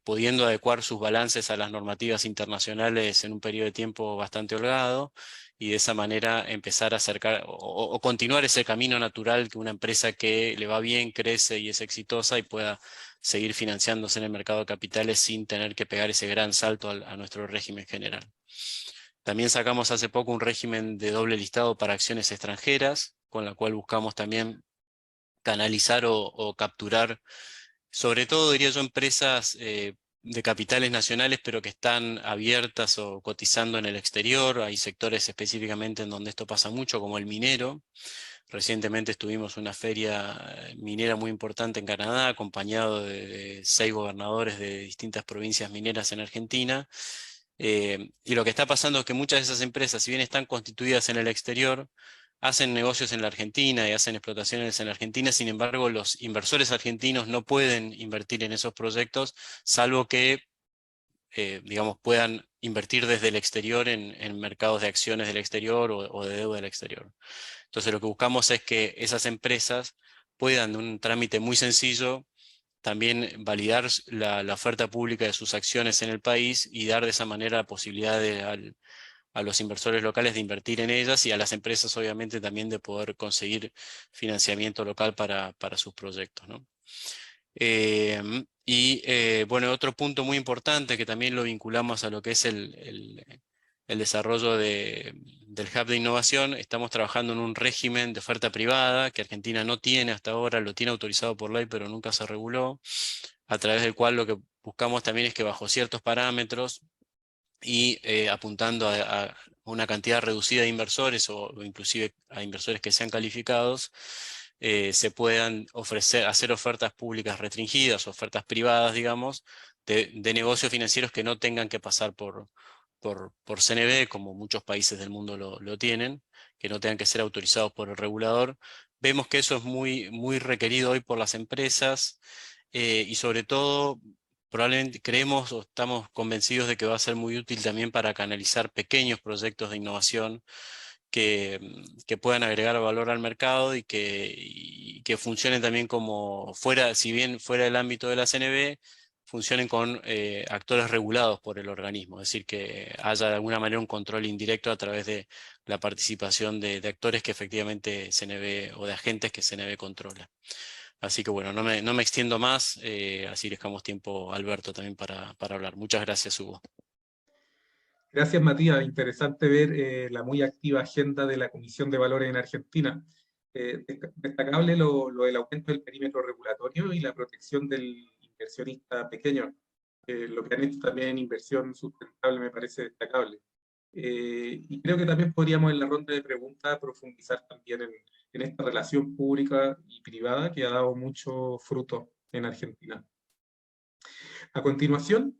pudiendo adecuar sus balances a las normativas internacionales en un periodo de tiempo bastante holgado, y de esa manera empezar a acercar o continuar ese camino natural que una empresa que le va bien, crece y es exitosa y pueda seguir financiándose en el mercado de capitales sin tener que pegar ese gran salto a nuestro régimen general. También sacamos hace poco un régimen de doble listado para acciones extranjeras, con la cual buscamos también canalizar o capturar, sobre todo diría yo, empresas de capitales nacionales, pero que están abiertas o cotizando en el exterior. Hay sectores específicamente en donde esto pasa mucho, como el minero. Recientemente estuvimos en una feria minera muy importante en Canadá, acompañado de 6 gobernadores de distintas provincias mineras en Argentina. Y lo que está pasando es que muchas de esas empresas, si bien están constituidas en el exterior, hacen negocios en la Argentina y hacen explotaciones en la Argentina. Sin embargo, los inversores argentinos no pueden invertir en esos proyectos, salvo que digamos, puedan invertir desde el exterior en mercados de acciones del exterior o de deuda del exterior. Entonces lo que buscamos es que esas empresas puedan, de un trámite muy sencillo, también validar la oferta pública de sus acciones en el país y dar de esa manera la posibilidad a los inversores locales de invertir en ellas, y a las empresas obviamente también de poder conseguir financiamiento local para sus proyectos, ¿no? Bueno, otro punto muy importante que también lo vinculamos a lo que es el desarrollo del Hub de Innovación. Estamos trabajando en un régimen de oferta privada que Argentina no tiene hasta ahora, lo tiene autorizado por ley, pero nunca se reguló, a través del cual lo que buscamos también es que bajo ciertos parámetros y apuntando a una cantidad reducida de inversores o inclusive a inversores que sean calificados, se puedan hacer ofertas públicas restringidas, ofertas privadas, digamos, de negocios financieros que no tengan que pasar por CNB, como muchos países del mundo lo tienen, que no tengan que ser autorizados por el regulador. Vemos que eso es muy requerido hoy por las empresas, y sobre todo probablemente creemos o estamos convencidos de que va a ser muy útil también para canalizar pequeños proyectos de innovación que puedan agregar valor al mercado y que funcionen también como si bien fuera del ámbito de la CNB, funcionen con actores regulados por el organismo, es decir, que haya de alguna manera un control indirecto a través de la participación de actores que efectivamente CNB o de agentes que CNB controla. Así que bueno, no me extiendo más, así le dejamos tiempo a Alberto también para hablar. Muchas gracias, Hugo. Gracias, Matías. Interesante ver la muy activa agenda de la Comisión de Valores en Argentina. Destacable lo del aumento del perímetro regulatorio y la protección del inversionista pequeño. Lo que han hecho también en inversión sustentable me parece destacable. Y creo que también podríamos en la ronda de preguntas profundizar también en esta relación pública y privada que ha dado mucho fruto en Argentina. A continuación,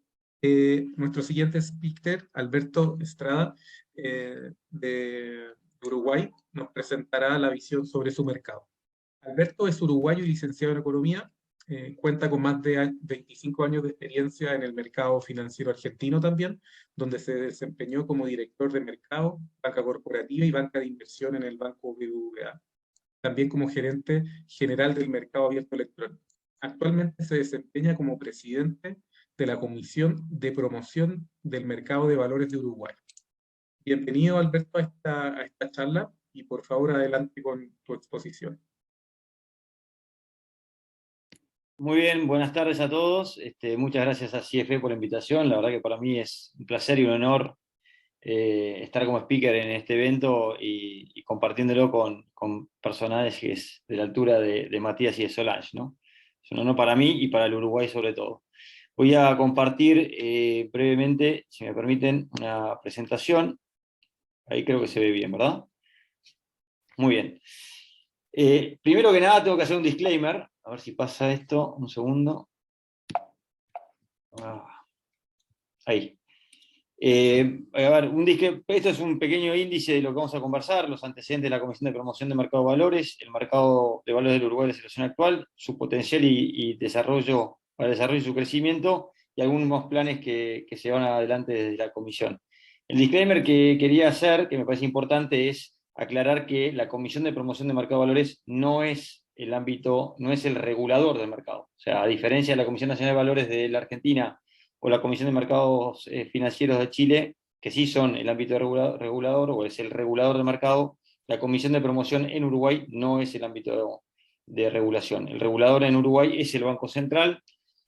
nuestro siguiente speaker, Alberto Estrada, de Uruguay, nos presentará la visión sobre su mercado. Alberto es uruguayo y licenciado en Economía, cuenta con más de 25 años de experiencia en el mercado financiero argentino también, donde se desempeñó como director de mercado, banca corporativa y banca de inversión en el Banco BBVA, también como gerente general del mercado abierto electrónico. Actualmente se desempeña como presidente de la Comisión de Promoción del Mercado de Valores de Uruguay. Bienvenido, Alberto, a esta charla y por favor adelante con tu exposición. Muy bien, buenas tardes a todos. Muchas gracias a CFE por la invitación. La verdad que para mí es un placer y un honor estar como speaker en este evento y compartiéndolo con personajes de la altura de Matías y de Solange, ¿no? Es un honor para mí y para el Uruguay sobre todo. Voy a compartir brevemente, si me permiten, una presentación. Ahí creo que se ve bien, ¿verdad? Muy bien. Primero que nada tengo que hacer un disclaimer. A ver si pasa esto, un segundo. Ahí. A ver, esto es un pequeño índice de lo que vamos a conversar, los antecedentes de la Comisión de Promoción de Mercado de Valores, el mercado de valores del Uruguay de la situación actual, su potencial y desarrollo, para el desarrollo y su crecimiento, y algunos planes que se van adelante desde la Comisión. El disclaimer que quería hacer, que me parece importante, es aclarar que la Comisión de Promoción de Mercado de Valores no es el ámbito, no es el regulador del mercado. O sea, a diferencia de la Comisión Nacional de Valores de la Argentina o la Comisión de Mercados Financieros de Chile, que sí son el ámbito regulador o es el regulador del mercado, la Comisión de Promoción en Uruguay no es el ámbito de regulación. El regulador en Uruguay es el Banco Central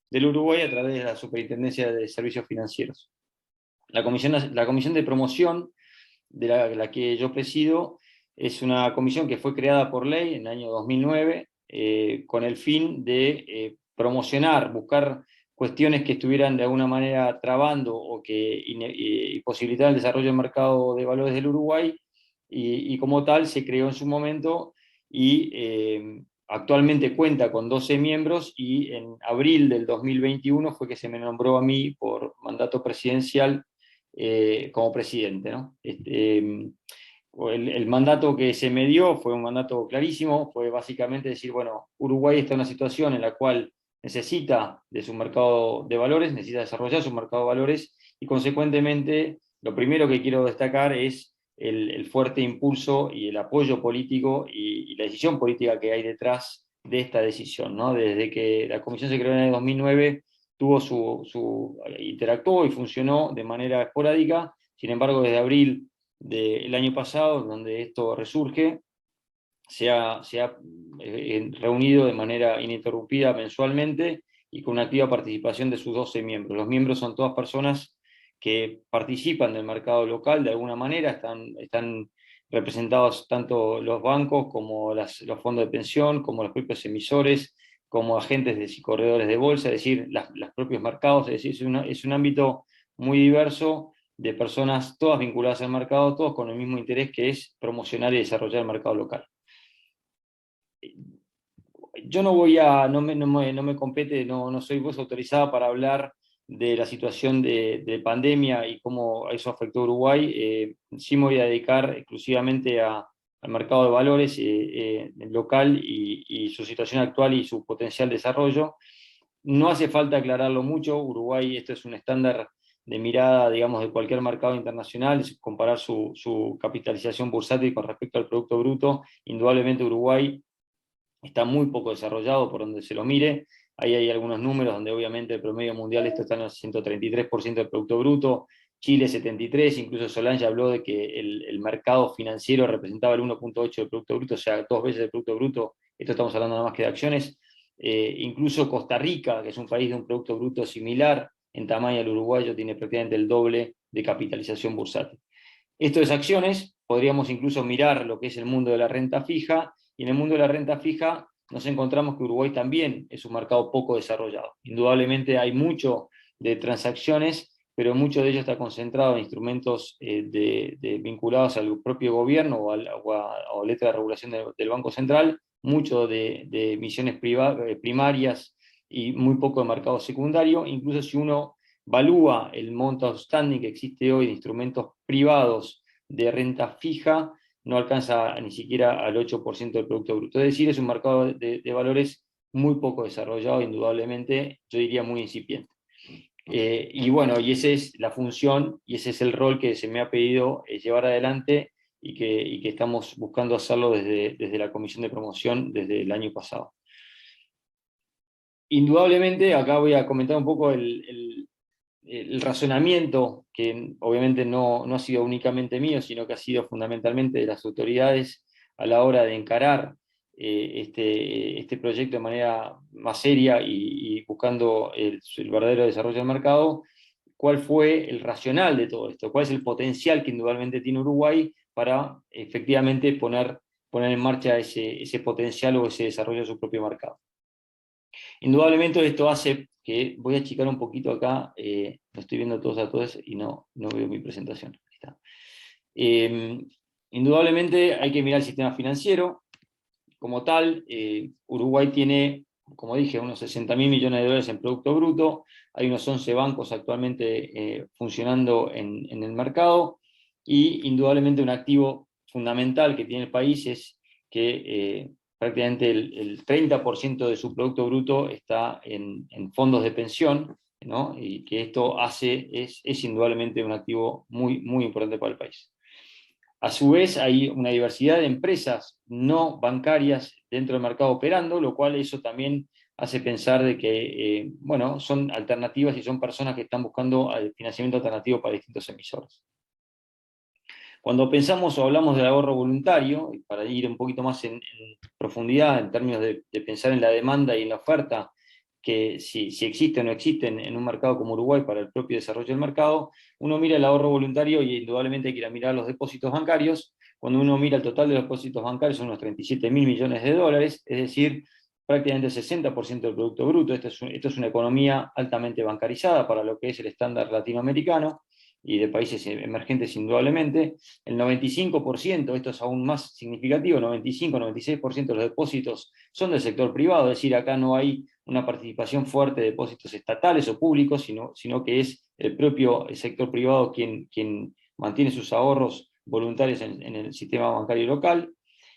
del Uruguay a través de la Superintendencia de Servicios Financieros. La Comisión de Promoción, de la que yo presido, es una comisión que fue creada por ley en el año 2009 con el fin de promocionar, buscar cuestiones que estuvieran de alguna manera trabando o que imposibilitaran el desarrollo del mercado de valores del Uruguay, y como tal se creó en su momento y actualmente cuenta con 12 miembros, y en abril del 2021 fue que se me nombró a mí por mandato presidencial como presidente, ¿no? El mandato que se me dio fue un mandato clarísimo, fue básicamente decir, bueno, Uruguay está en una situación en la cual necesita de su mercado de valores, necesita desarrollar su mercado de valores, y consecuentemente lo primero que quiero destacar es el fuerte impulso y el apoyo político y la decisión política que hay detrás de esta decisión, ¿no? Desde que la comisión se creó en el 2009, interactuó y funcionó de manera esporádica. Sin embargo, desde abril del año pasado, donde esto resurge, se ha reunido de manera ininterrumpida mensualmente y con una activa participación de sus 12 miembros. Los miembros son todas personas que participan del mercado local de alguna manera, están representados tanto los bancos como los fondos de pensión, como los propios emisores, como agentes y corredores de bolsa, es decir, los propios mercados. Es decir, es un ámbito muy diverso de personas, todas vinculadas al mercado, todos con el mismo interés, que es promocionar y desarrollar el mercado local. Yo no me compete, no soy voz autorizada para hablar de la situación de pandemia y cómo eso afectó a Uruguay. Sí me voy a dedicar exclusivamente al mercado de valores local y su situación actual y su potencial desarrollo. No hace falta aclararlo mucho. Uruguay, esto es un estándar de mirada, digamos, de cualquier mercado internacional, es comparar su capitalización bursátil con respecto al Producto Bruto. Indudablemente Uruguay está muy poco desarrollado por donde se lo mire. Ahí hay algunos números donde obviamente el promedio mundial esto está en el 133% del Producto Bruto, Chile 73%, incluso Solange habló de que el mercado financiero representaba el 1,8% del Producto Bruto, o sea, 2 veces el Producto Bruto. Esto estamos hablando nada más que de acciones. Incluso Costa Rica, que es un país de un Producto Bruto similar en tamaño al uruguayo, tiene prácticamente el doble de capitalización bursátil. Esto es acciones. Podríamos incluso mirar lo que es el mundo de la renta fija, y en el mundo de la renta fija nos encontramos que Uruguay también es un mercado poco desarrollado. Indudablemente hay mucho de transacciones, pero mucho de ello está concentrado en instrumentos vinculados al propio gobierno o a letra de regulación del Banco Central, mucho de emisiones primarias y muy poco de mercado secundario. Incluso si uno valúa el monto outstanding que existe hoy de instrumentos privados de renta fija, no alcanza ni siquiera al 8% del Producto Bruto. Es decir, es un mercado de valores muy poco desarrollado, indudablemente, yo diría muy incipiente. Y bueno, y esa es la función y ese es el rol que se me ha pedido llevar adelante y que estamos buscando hacerlo desde la Comisión de Promoción desde el año pasado. Indudablemente, acá voy a comentar un poco el razonamiento, que obviamente no ha sido únicamente mío, sino que ha sido fundamentalmente de las autoridades a la hora de encarar este proyecto de manera más seria y buscando el verdadero desarrollo del mercado. ¿Cuál fue el racional de todo esto? ¿Cuál es el potencial que indudablemente tiene Uruguay para efectivamente poner en marcha ese potencial o ese desarrollo de su propio mercado? Indudablemente esto hace que, voy a achicar un poquito acá, lo estoy viendo todos a todos y no veo mi presentación. Ahí está. Indudablemente hay que mirar el sistema financiero como tal. Uruguay tiene, como dije, unos 60.000 millones de dólares en Producto Bruto. Hay unos 11 bancos actualmente funcionando en el mercado, y indudablemente un activo fundamental que tiene el país es que prácticamente el 30% de su Producto Bruto está en fondos de pensión, ¿no? Y que esto es indudablemente un activo muy, muy importante para el país. A su vez, hay una diversidad de empresas no bancarias dentro del mercado operando, lo cual eso también hace pensar de que, bueno, son alternativas y son personas que están buscando financiamiento alternativo para distintos emisores. Cuando pensamos o hablamos del ahorro voluntario, y para ir un poquito más en profundidad en términos de pensar en la demanda y en la oferta, que si existe o no existe en un mercado como Uruguay para el propio desarrollo del mercado, uno mira el ahorro voluntario y indudablemente hay que ir a mirar los depósitos bancarios. Cuando uno mira el total de los depósitos bancarios son unos 37.000 millones de dólares, es decir, prácticamente el 60% del Producto Bruto. Esto es una economía altamente bancarizada para lo que es el estándar latinoamericano y de países emergentes indudablemente. El 95%, esto es aún más significativo, 95-96% de los depósitos son del sector privado, es decir, acá no hay una participación fuerte de depósitos estatales o públicos, sino que es el propio sector privado quien mantiene sus ahorros voluntarios en el sistema bancario local.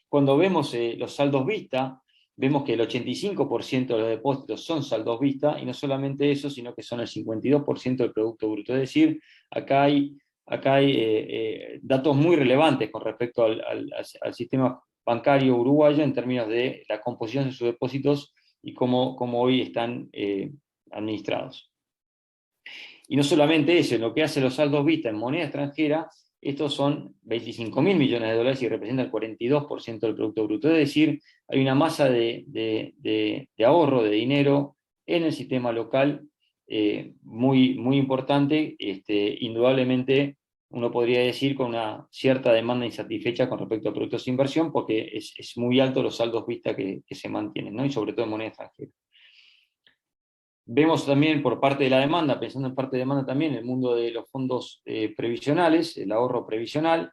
Cuando vemos los saldos vista, vemos que el 85% de los depósitos son saldos vista, y no solamente eso, sino que son el 52% del Producto Bruto. Es decir, acá hay datos muy relevantes con respecto al sistema bancario uruguayo en términos de la composición de sus depósitos y cómo hoy están administrados. Y no solamente eso, en lo que hace los saldos vista en moneda extranjera, estos son 25.000 millones de dólares y representan el 42% del Producto Bruto. Es decir, hay una masa de ahorro de dinero en el sistema local muy, muy importante, indudablemente uno podría decir con una cierta demanda insatisfecha con respecto a productos de inversión, porque es muy alto los saldos vista que se mantienen, ¿no? Y sobre todo en moneda extranjera. Vemos también por parte de la demanda, pensando en parte de demanda también, el mundo de los fondos previsionales, el ahorro previsional,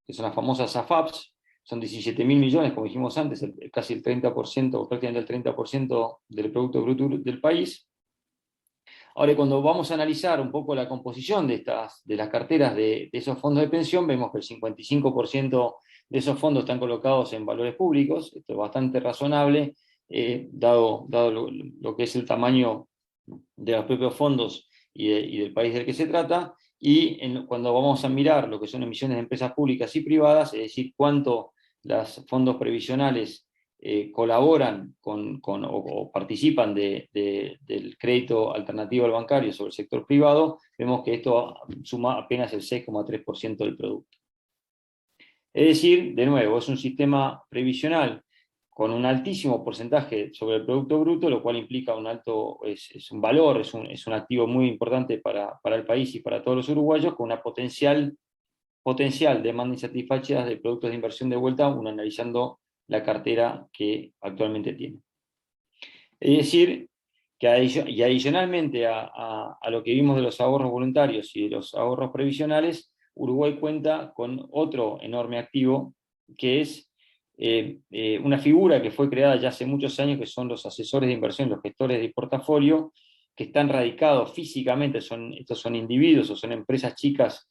que son las famosas AFAPs, son 17.000 millones, como dijimos antes, casi el 30%, o prácticamente el 30% del Producto Bruto del país. Ahora, cuando vamos a analizar un poco la composición de las carteras de esos fondos de pensión, vemos que el 55% de esos fondos están colocados en valores públicos. Esto es bastante razonable, dado lo que es el tamaño de los propios fondos y del país del que se trata. Y cuando vamos a mirar lo que son emisiones de empresas públicas y privadas, es decir, cuánto los fondos previsionales colaboran o participan del crédito alternativo al bancario sobre el sector privado, vemos que esto suma apenas el 6,3% del producto. Es decir, de nuevo, es un sistema previsional con un altísimo porcentaje sobre el Producto Bruto, lo cual implica es un valor, es un activo muy importante para el país y para todos los uruguayos, con una potencial demanda insatisfecha de productos de inversión de vuelta, uno analizando la cartera que actualmente tiene. Es decir, que adicionalmente a lo que vimos de los ahorros voluntarios y de los ahorros previsionales, Uruguay cuenta con otro enorme activo, que es una figura que fue creada ya hace muchos años, que son los asesores de inversión, los gestores de portafolio, que están radicados físicamente, estos son individuos o son empresas chicas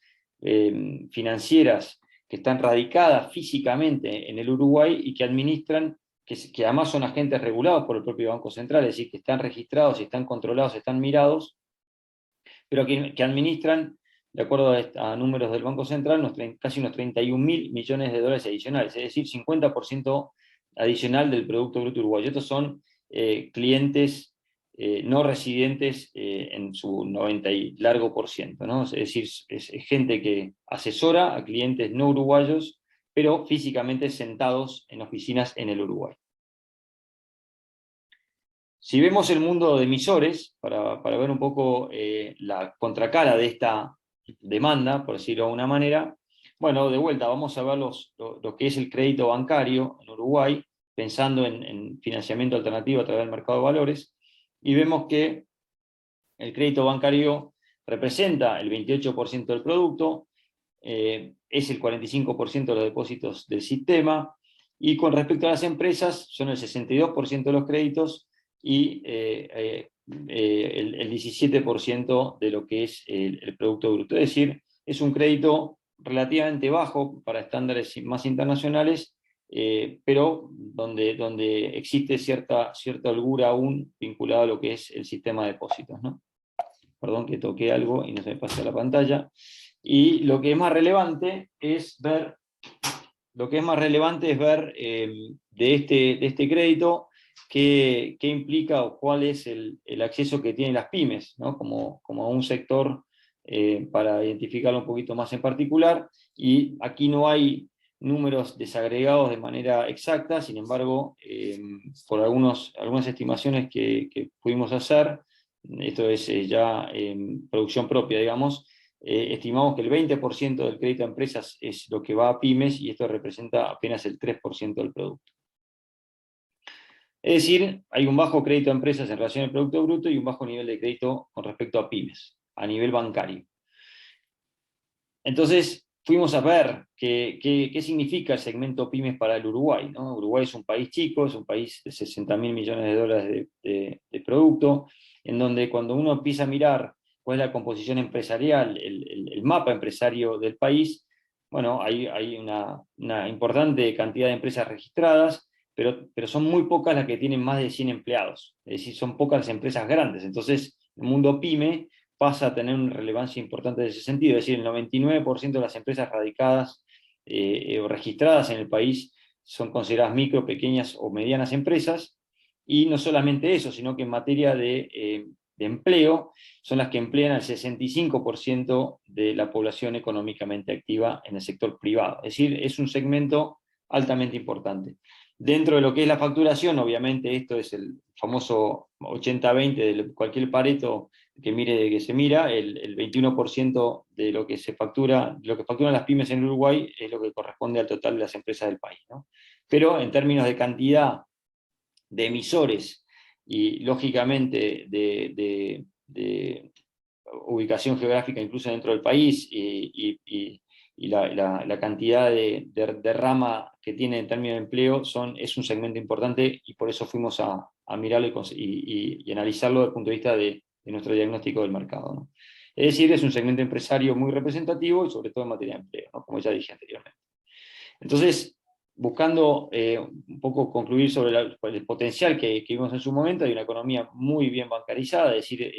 financieras que están radicadas físicamente en el Uruguay y que administran, que además son agentes regulados por el propio Banco Central, es decir, que están registrados, están controlados, están mirados, pero que administran, de acuerdo a números del Banco Central, casi unos 31.000 millones de dólares adicionales, es decir, 50% adicional del Producto Bruto Uruguayo. Estos son clientes no residentes en su 90 y largo por ciento, ¿no? Es decir, es gente que asesora a clientes no uruguayos, pero físicamente sentados en oficinas en el Uruguay. Si vemos el mundo de emisores, para ver un poco la contracara de esta demanda, por decirlo de alguna manera, bueno, de vuelta vamos a ver lo que es el crédito bancario en Uruguay, pensando en financiamiento alternativo a través del mercado de valores, y vemos que el crédito bancario representa el 28% del producto, es el 45% de los depósitos del sistema, y con respecto a las empresas son el 62% de los créditos y el 17% de lo que es el Producto Bruto. Es decir, es un crédito relativamente bajo para estándares más internacionales, pero donde existe cierta holgura aún vinculada a lo que es el sistema de depósitos, ¿no? Perdón que toqué algo y no se me pasa la pantalla. Y lo que es más relevante es ver lo que es más relevante es ver de este crédito qué implica o cuál es el acceso que tienen las pymes, ¿no? como un sector para identificarlo un poquito más en particular. Y aquí no hay números desagregados de manera exacta, sin embargo, por algunas estimaciones que pudimos hacer, esto es ya producción propia, digamos, estimamos que el 20% del crédito a empresas es lo que va a pymes y esto representa apenas el 3% del producto. Es decir, hay un bajo crédito a empresas en relación al Producto Bruto y un bajo nivel de crédito con respecto a pymes, a nivel bancario. Entonces, fuimos a ver qué significa el segmento pymes para el Uruguay, ¿no? Uruguay es un país chico, es un país de 60.000 millones de dólares de producto, en donde cuando uno empieza a mirar cuál es la composición empresarial, el mapa empresario del país, bueno, hay una importante cantidad de empresas registradas, pero son muy pocas las que tienen más de 100 empleados, es decir, son pocas las empresas grandes. Entonces, el mundo pyme pasa a tener una relevancia importante en ese sentido, es decir, el 99% de las empresas radicadas o registradas en el país son consideradas micro, pequeñas o medianas empresas, y no solamente eso, sino que en materia de empleo, son las que emplean al 65% de la población económicamente activa en el sector privado. Es decir, es un segmento altamente importante. Dentro de lo que es la facturación, obviamente esto es el famoso 80-20 de cualquier Pareto que se mira, el 21% de lo que se factura, lo que facturan las pymes en Uruguay es lo que corresponde al total de las empresas del país, ¿no? Pero en términos de cantidad de emisores y lógicamente de ubicación geográfica incluso dentro del país y la cantidad de rama que tiene en términos de empleo es un segmento importante y por eso fuimos a mirarlo y analizarlo desde el punto de vista de nuestro diagnóstico del mercado, ¿no? Es decir, es un segmento empresario muy representativo y sobre todo en materia de empleo, ¿no? Como ya dije anteriormente. Entonces, buscando un poco concluir sobre el potencial que vimos en su momento, hay una economía muy bien bancarizada, es decir,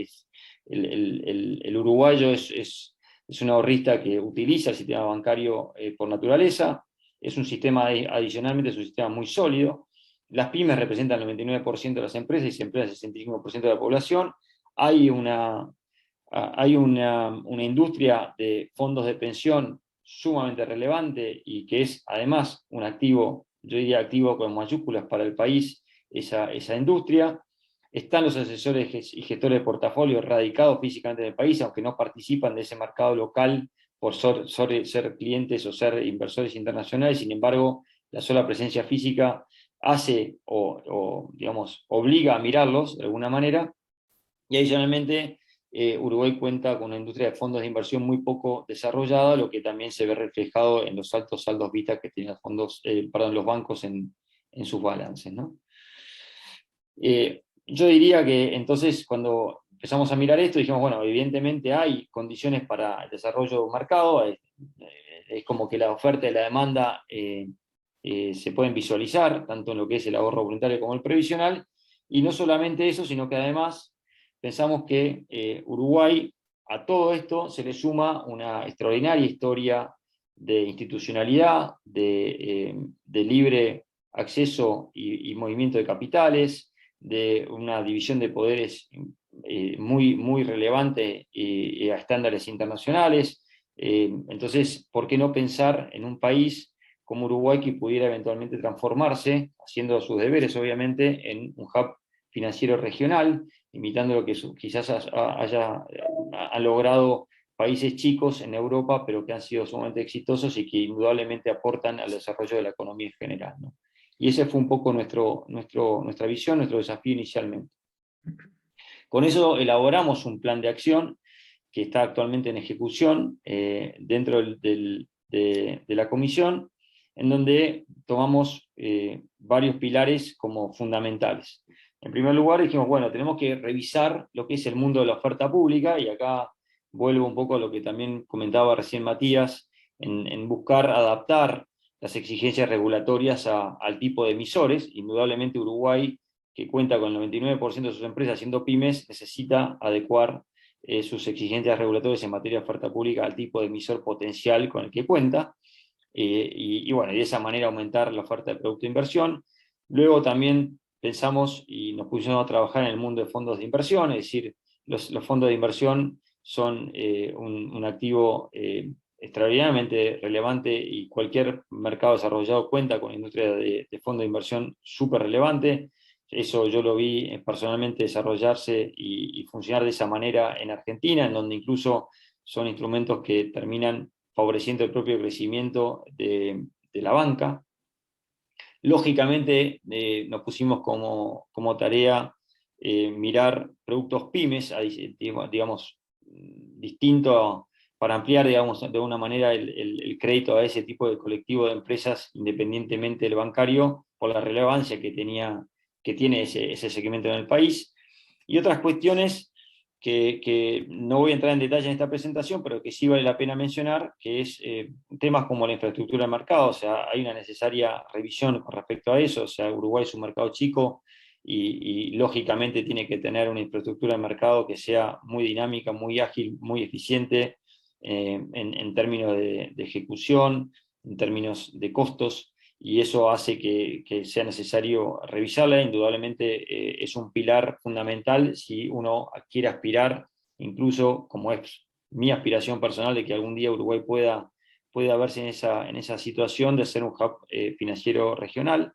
el uruguayo es un ahorrista que utiliza el sistema bancario por naturaleza, es un sistema, adicionalmente es un sistema muy sólido, las pymes representan el 99% de las empresas y se emplean el 65% de la población, hay una industria de fondos de pensión sumamente relevante y que es además un activo, yo diría activo con mayúsculas para el país, esa industria. Están los asesores y gestores de portafolio radicados físicamente en el país, aunque no participan de ese mercado local por ser clientes o ser inversores internacionales, sin embargo, la sola presencia física hace digamos, obliga a mirarlos de alguna manera, y adicionalmente Uruguay cuenta con una industria de fondos de inversión muy poco desarrollada, lo que también se ve reflejado en los altos saldos vistas que tienen los bancos en sus balances, ¿no? Yo diría que entonces cuando empezamos a mirar esto, dijimos, bueno, evidentemente hay condiciones para el desarrollo marcado, es como que la oferta y la demanda se pueden visualizar, tanto en lo que es el ahorro voluntario como el previsional, y no solamente eso, sino que además pensamos que Uruguay, a todo esto se le suma una extraordinaria historia de institucionalidad, de libre acceso y movimiento de capitales, de una división de poderes muy, muy relevante a estándares internacionales. Entonces, ¿por qué no pensar en un país como Uruguay que pudiera eventualmente transformarse, haciendo sus deberes obviamente, en un hub financiero regional, imitando lo que quizás han logrado países chicos en Europa, pero que han sido sumamente exitosos y que indudablemente aportan al desarrollo de la economía en general, ¿no? Y ese fue un poco nuestra visión, nuestro desafío inicialmente. Con eso elaboramos un plan de acción que está actualmente en ejecución dentro de la comisión, en donde tomamos varios pilares como fundamentales. En primer lugar dijimos, bueno, tenemos que revisar lo que es el mundo de la oferta pública, y acá vuelvo un poco a lo que también comentaba recién Matías, en buscar adaptar las exigencias regulatorias al tipo de emisores. Indudablemente Uruguay, que cuenta con el 99% de sus empresas siendo pymes, necesita adecuar sus exigencias regulatorias en materia de oferta pública al tipo de emisor potencial con el que cuenta. y bueno, y de esa manera aumentar la oferta de producto de inversión. Luego también pensamos y nos pusimos a trabajar en el mundo de fondos de inversión, es decir, los fondos de inversión son un activo extraordinariamente relevante, y cualquier mercado desarrollado cuenta con una industria de fondos de inversión súper relevante. Eso yo lo vi personalmente desarrollarse y funcionar de esa manera en Argentina, en donde incluso son instrumentos que terminan favoreciendo el propio crecimiento de la banca. Lógicamente nos pusimos como tarea mirar productos pymes, digamos, distinto, para ampliar, digamos, de alguna manera el crédito a ese tipo de colectivo de empresas, independientemente del bancario, por la relevancia que tiene ese segmento en el país. Y otras cuestiones que no voy a entrar en detalle en esta presentación, pero que sí vale la pena mencionar, que es temas como la infraestructura del mercado. O sea, hay una necesaria revisión con respecto a eso. O sea, Uruguay es un mercado chico y lógicamente tiene que tener una infraestructura de mercado que sea muy dinámica, muy ágil, muy eficiente en términos de ejecución, en términos de costos, y eso hace que sea necesario revisarla. Indudablemente es un pilar fundamental si uno quiere aspirar, incluso como es mi aspiración personal, de que algún día Uruguay pueda verse en esa situación de ser un hub financiero regional.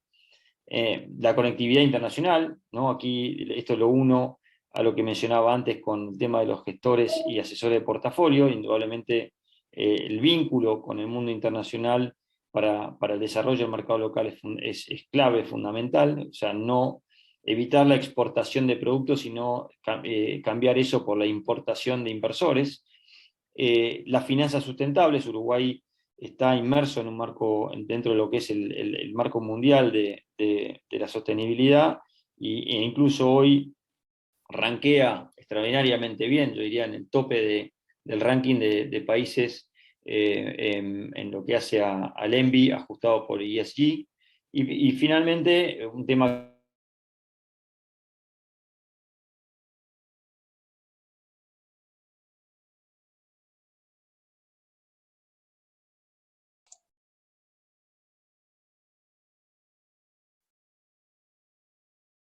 La conectividad internacional, ¿no? Aquí esto lo uno a lo que mencionaba antes con el tema de los gestores y asesores de portafolio. Indudablemente el vínculo con el mundo internacional para el desarrollo del mercado local es clave, fundamental. O sea, no evitar la exportación de productos, sino cambiar eso por la importación de inversores. Las finanzas sustentables. Uruguay está inmerso en un marco, dentro de lo que es el marco mundial de la sostenibilidad, e incluso hoy rankea extraordinariamente bien, yo diría en el tope del ranking de países en lo que hace al ENVI, ajustado por ESG. Y finalmente, un tema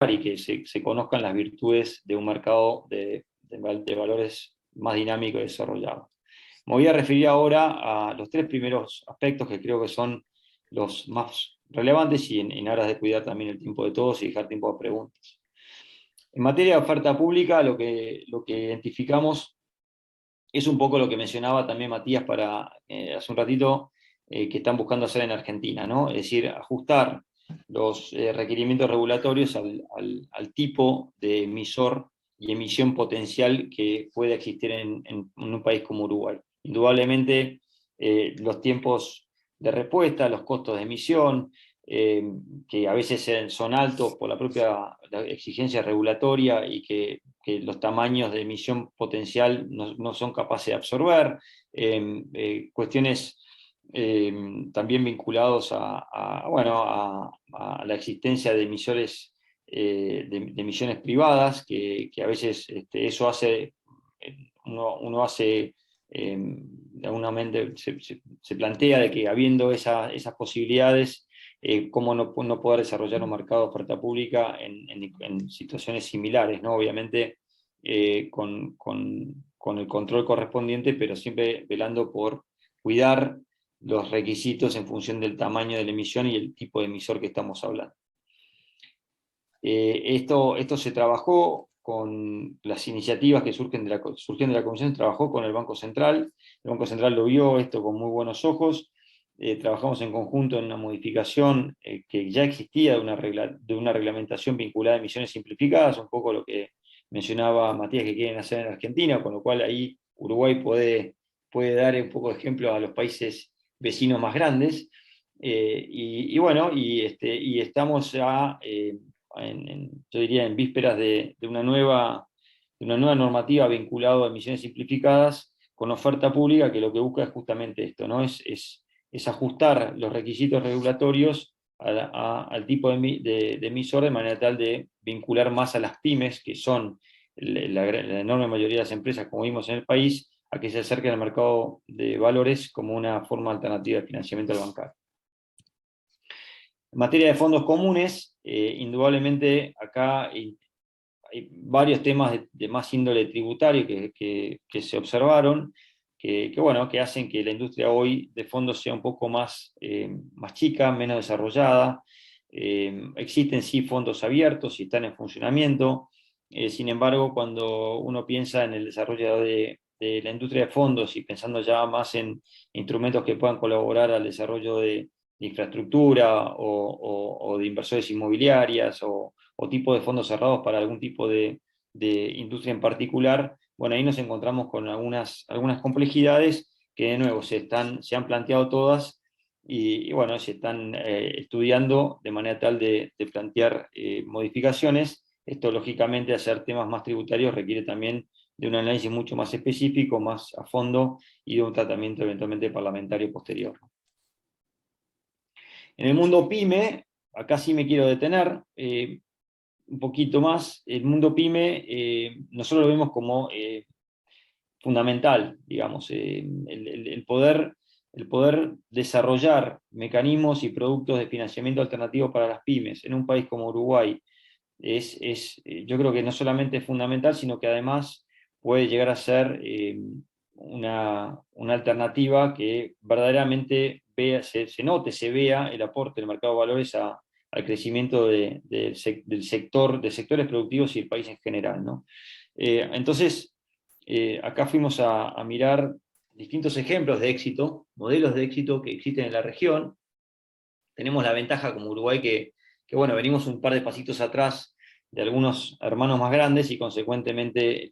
y que se conozcan las virtudes de un mercado de valores más dinámico y desarrollado. Me voy a referir ahora a los tres primeros aspectos que creo que son los más relevantes, y en aras de cuidar también el tiempo de todos y dejar tiempo a preguntas. En materia de oferta pública, lo que identificamos es un poco lo que mencionaba también Matías hace un ratito, que están buscando hacer en Argentina, ¿no? Es decir, ajustar los requerimientos regulatorios al tipo de emisor y emisión potencial que puede existir en un país como Uruguay. Indudablemente, los tiempos de respuesta, los costos de emisión, que a veces son altos por la propia exigencia regulatoria, y que los tamaños de emisión potencial no son capaces de absorber, cuestiones también vinculados a la existencia de emisores de emisiones privadas, que a veces eso hace, uno hace de alguna manera se plantea de que habiendo esas posibilidades, cómo no poder desarrollar un mercado de oferta pública en situaciones similares, ¿no? Obviamente con el control correspondiente, pero siempre velando por cuidar los requisitos en función del tamaño de la emisión y el tipo de emisor que estamos hablando. Esto se trabajó con las iniciativas que surgieron de la Comisión, se trabajó con el Banco Central. El Banco Central lo vio esto con muy buenos ojos. Trabajamos en conjunto en una modificación que ya existía de una reglamentación vinculada a emisiones simplificadas, un poco lo que mencionaba Matías que quieren hacer en Argentina, con lo cual ahí Uruguay puede dar un poco de ejemplo a los países vecinos más grandes. Y estamos ya, yo diría, en vísperas de una nueva normativa vinculada a emisiones simplificadas con oferta pública, que lo que busca es justamente esto, ¿no? Es ajustar los requisitos regulatorios al tipo de emisor, de manera tal de vincular más a las pymes, que son la enorme mayoría de las empresas, como vimos en el país, a que se acerquen al mercado de valores como una forma alternativa de financiamiento al bancario. En materia de fondos comunes, indudablemente acá hay varios temas de más índole tributario que se observaron, que hacen que la industria hoy de fondos sea un poco más chica, menos desarrollada. Existen sí fondos abiertos y están en funcionamiento. Sin embargo, cuando uno piensa en el desarrollo de la industria de fondos y pensando ya más en instrumentos que puedan colaborar al desarrollo de infraestructura o de inversores inmobiliarias o tipo de fondos cerrados para algún tipo de industria en particular, bueno, ahí nos encontramos con algunas complejidades que de nuevo se han planteado todas y bueno, se están estudiando de manera tal de plantear modificaciones. Esto lógicamente, hacer temas más tributarios requiere también de un análisis mucho más específico, más a fondo y de un tratamiento eventualmente parlamentario posterior. En el mundo PYME, acá sí me quiero detener un poquito más. El mundo PYME nosotros lo vemos como fundamental, digamos, el poder desarrollar mecanismos y productos de financiamiento alternativo para las pymes en un país como Uruguay yo creo que no solamente es fundamental, sino que además puede llegar a ser una alternativa que verdaderamente se note, se vea el aporte del mercado de valores al crecimiento de sectores productivos y el país en general, ¿no? Entonces, acá fuimos a mirar distintos ejemplos de éxito, modelos de éxito que existen en la región. Tenemos la ventaja como Uruguay que bueno, venimos un par de pasitos atrás de algunos hermanos más grandes y consecuentemente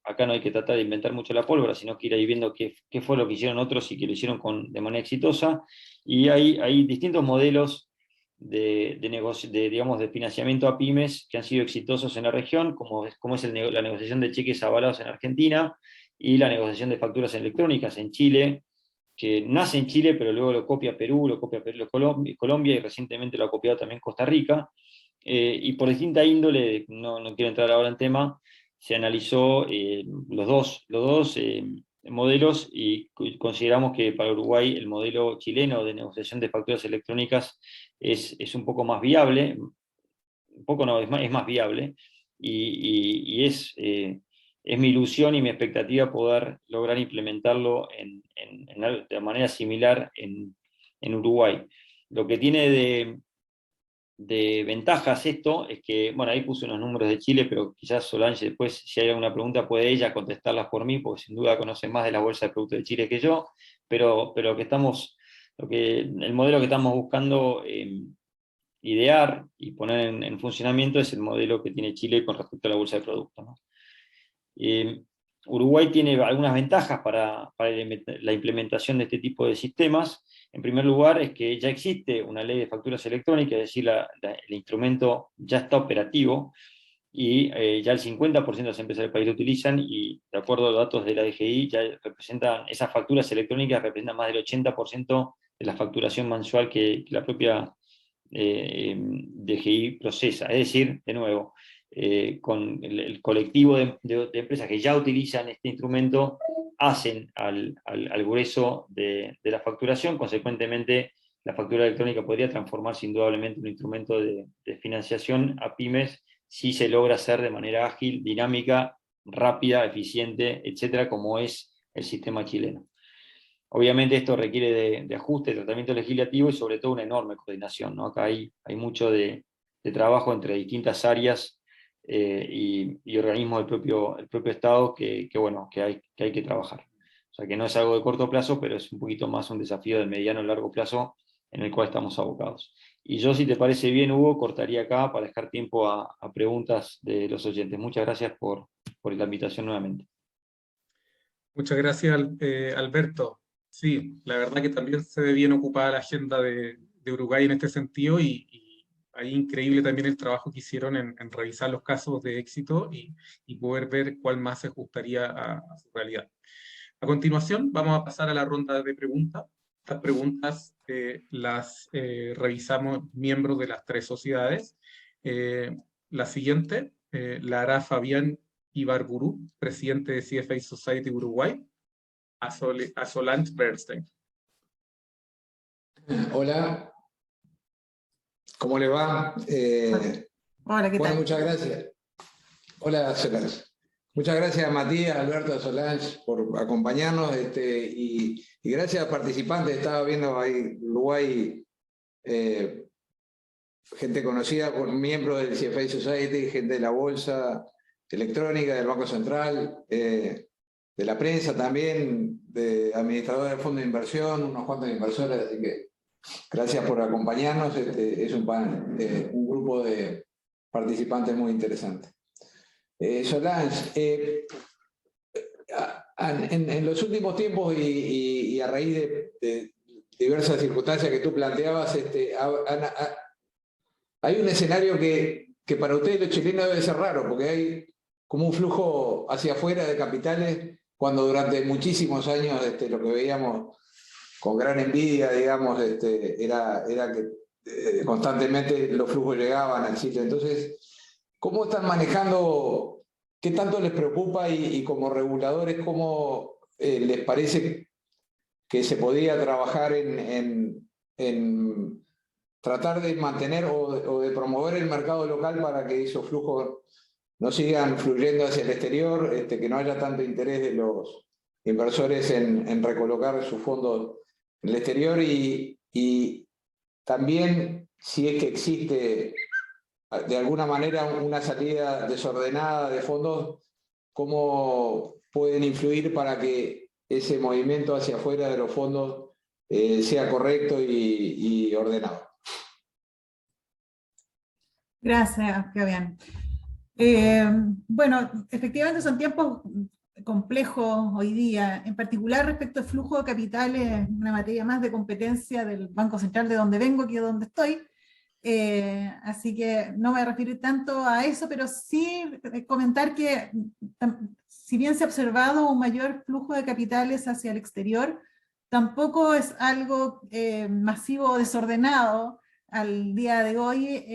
acá no hay que tratar de inventar mucho la pólvora, sino que ir ahí viendo qué fue lo que hicieron otros y que lo hicieron de manera exitosa. Y hay distintos modelos de financiamiento a pymes que han sido exitosos en la región, como es la negociación de cheques avalados en Argentina y la negociación de facturas electrónicas en Chile, que nace en Chile, pero luego lo copia Perú, lo copia Colombia y recientemente lo ha copiado también Costa Rica. Y por distinta índole, no quiero entrar ahora en tema, se analizó los dos modelos y consideramos que para Uruguay el modelo chileno de negociación de facturas electrónicas es un poco más viable, un poco no, es más viable, y es mi ilusión y mi expectativa poder lograr implementarlo de manera similar en Uruguay. Lo que tiene de ventajas esto es que, bueno, ahí puse unos números de Chile, pero quizás Solange después, si hay alguna pregunta, puede ella contestarlas por mí, porque sin duda conoce más de la bolsa de productos de Chile que yo, pero el modelo que estamos buscando idear y poner en funcionamiento es el modelo que tiene Chile con respecto a la bolsa de productos, ¿no? Uruguay tiene algunas ventajas para la implementación de este tipo de sistemas. En primer lugar, es que ya existe una ley de facturas electrónicas, es decir, el instrumento ya está operativo y ya el 50% de las empresas del país lo utilizan y, de acuerdo a los datos de la DGI, esas facturas electrónicas representan más del 80% de la facturación mensual que la propia DGI procesa. Es decir, de nuevo, con el colectivo de empresas que ya utilizan este instrumento, hacen al grueso de la facturación. Consecuentemente, la factura electrónica podría transformarse indudablemente en un instrumento de financiación a pymes si se logra hacer de manera ágil, dinámica, rápida, eficiente, etcétera, como es el sistema chileno. Obviamente esto requiere de ajuste, de tratamiento legislativo y sobre todo una enorme coordinación, ¿no? Acá hay mucho de trabajo entre distintas áreas y organismos del propio Estado que hay que trabajar. O sea que no es algo de corto plazo, pero es un poquito más un desafío de mediano y largo plazo en el cual estamos abocados. Y yo, si te parece bien, Hugo, cortaría acá para dejar tiempo a preguntas de los oyentes. Muchas gracias por la invitación nuevamente. Muchas gracias, Alberto. Sí, la verdad que también se ve bien ocupada la agenda de Uruguay en este sentido y ahí increíble también el trabajo que hicieron en revisar los casos de éxito y poder ver cuál más se ajustaría a su realidad. A continuación, vamos a pasar a la ronda de preguntas. Estas preguntas las revisamos miembros de las tres sociedades. La siguiente la hará Fabián Ibarburu, presidente de CFA Society Uruguay. a Solange Bernstein. Hola, ¿cómo le va? Hola, ¿qué Bueno, tal? muchas gracias. Hola, Solange. Muchas gracias a Matías, Alberto, Solange por acompañarnos y gracias a participantes. Estaba viendo ahí Uruguay, gente conocida, miembros del CFA Society, gente de la Bolsa Electrónica, del Banco Central, de la prensa también, de administradores de fondos de inversión, unos cuantos inversores, así que gracias por acompañarnos. Es un grupo de participantes muy interesante. Solange, en los últimos tiempos y a raíz de diversas circunstancias que tú planteabas, hay un escenario que para ustedes los chilenos debe ser raro, porque hay como un flujo hacia afuera de capitales, cuando durante muchísimos años lo que veíamos con gran envidia, digamos, era que constantemente los flujos llegaban a Chile. Entonces, ¿cómo están manejando? ¿Qué tanto les preocupa y como reguladores, cómo les parece que se podía trabajar en tratar de mantener o de promover el mercado local para que esos flujos no sigan fluyendo hacia el exterior, que no haya tanto interés de los inversores en recolocar sus fondos en el exterior y también si es que existe de alguna manera una salida desordenada de fondos, cómo pueden influir para que ese movimiento hacia afuera de los fondos sea correcto y ordenado? Gracias, Fabián. Bueno, efectivamente son tiempos complejos hoy día, en particular respecto al flujo de capitales, una materia más de competencia del Banco Central de donde vengo que de donde estoy. Así que no me voy a referir tanto a eso, pero sí comentar que si bien se ha observado un mayor flujo de capitales hacia el exterior, tampoco es algo masivo o desordenado al día de hoy,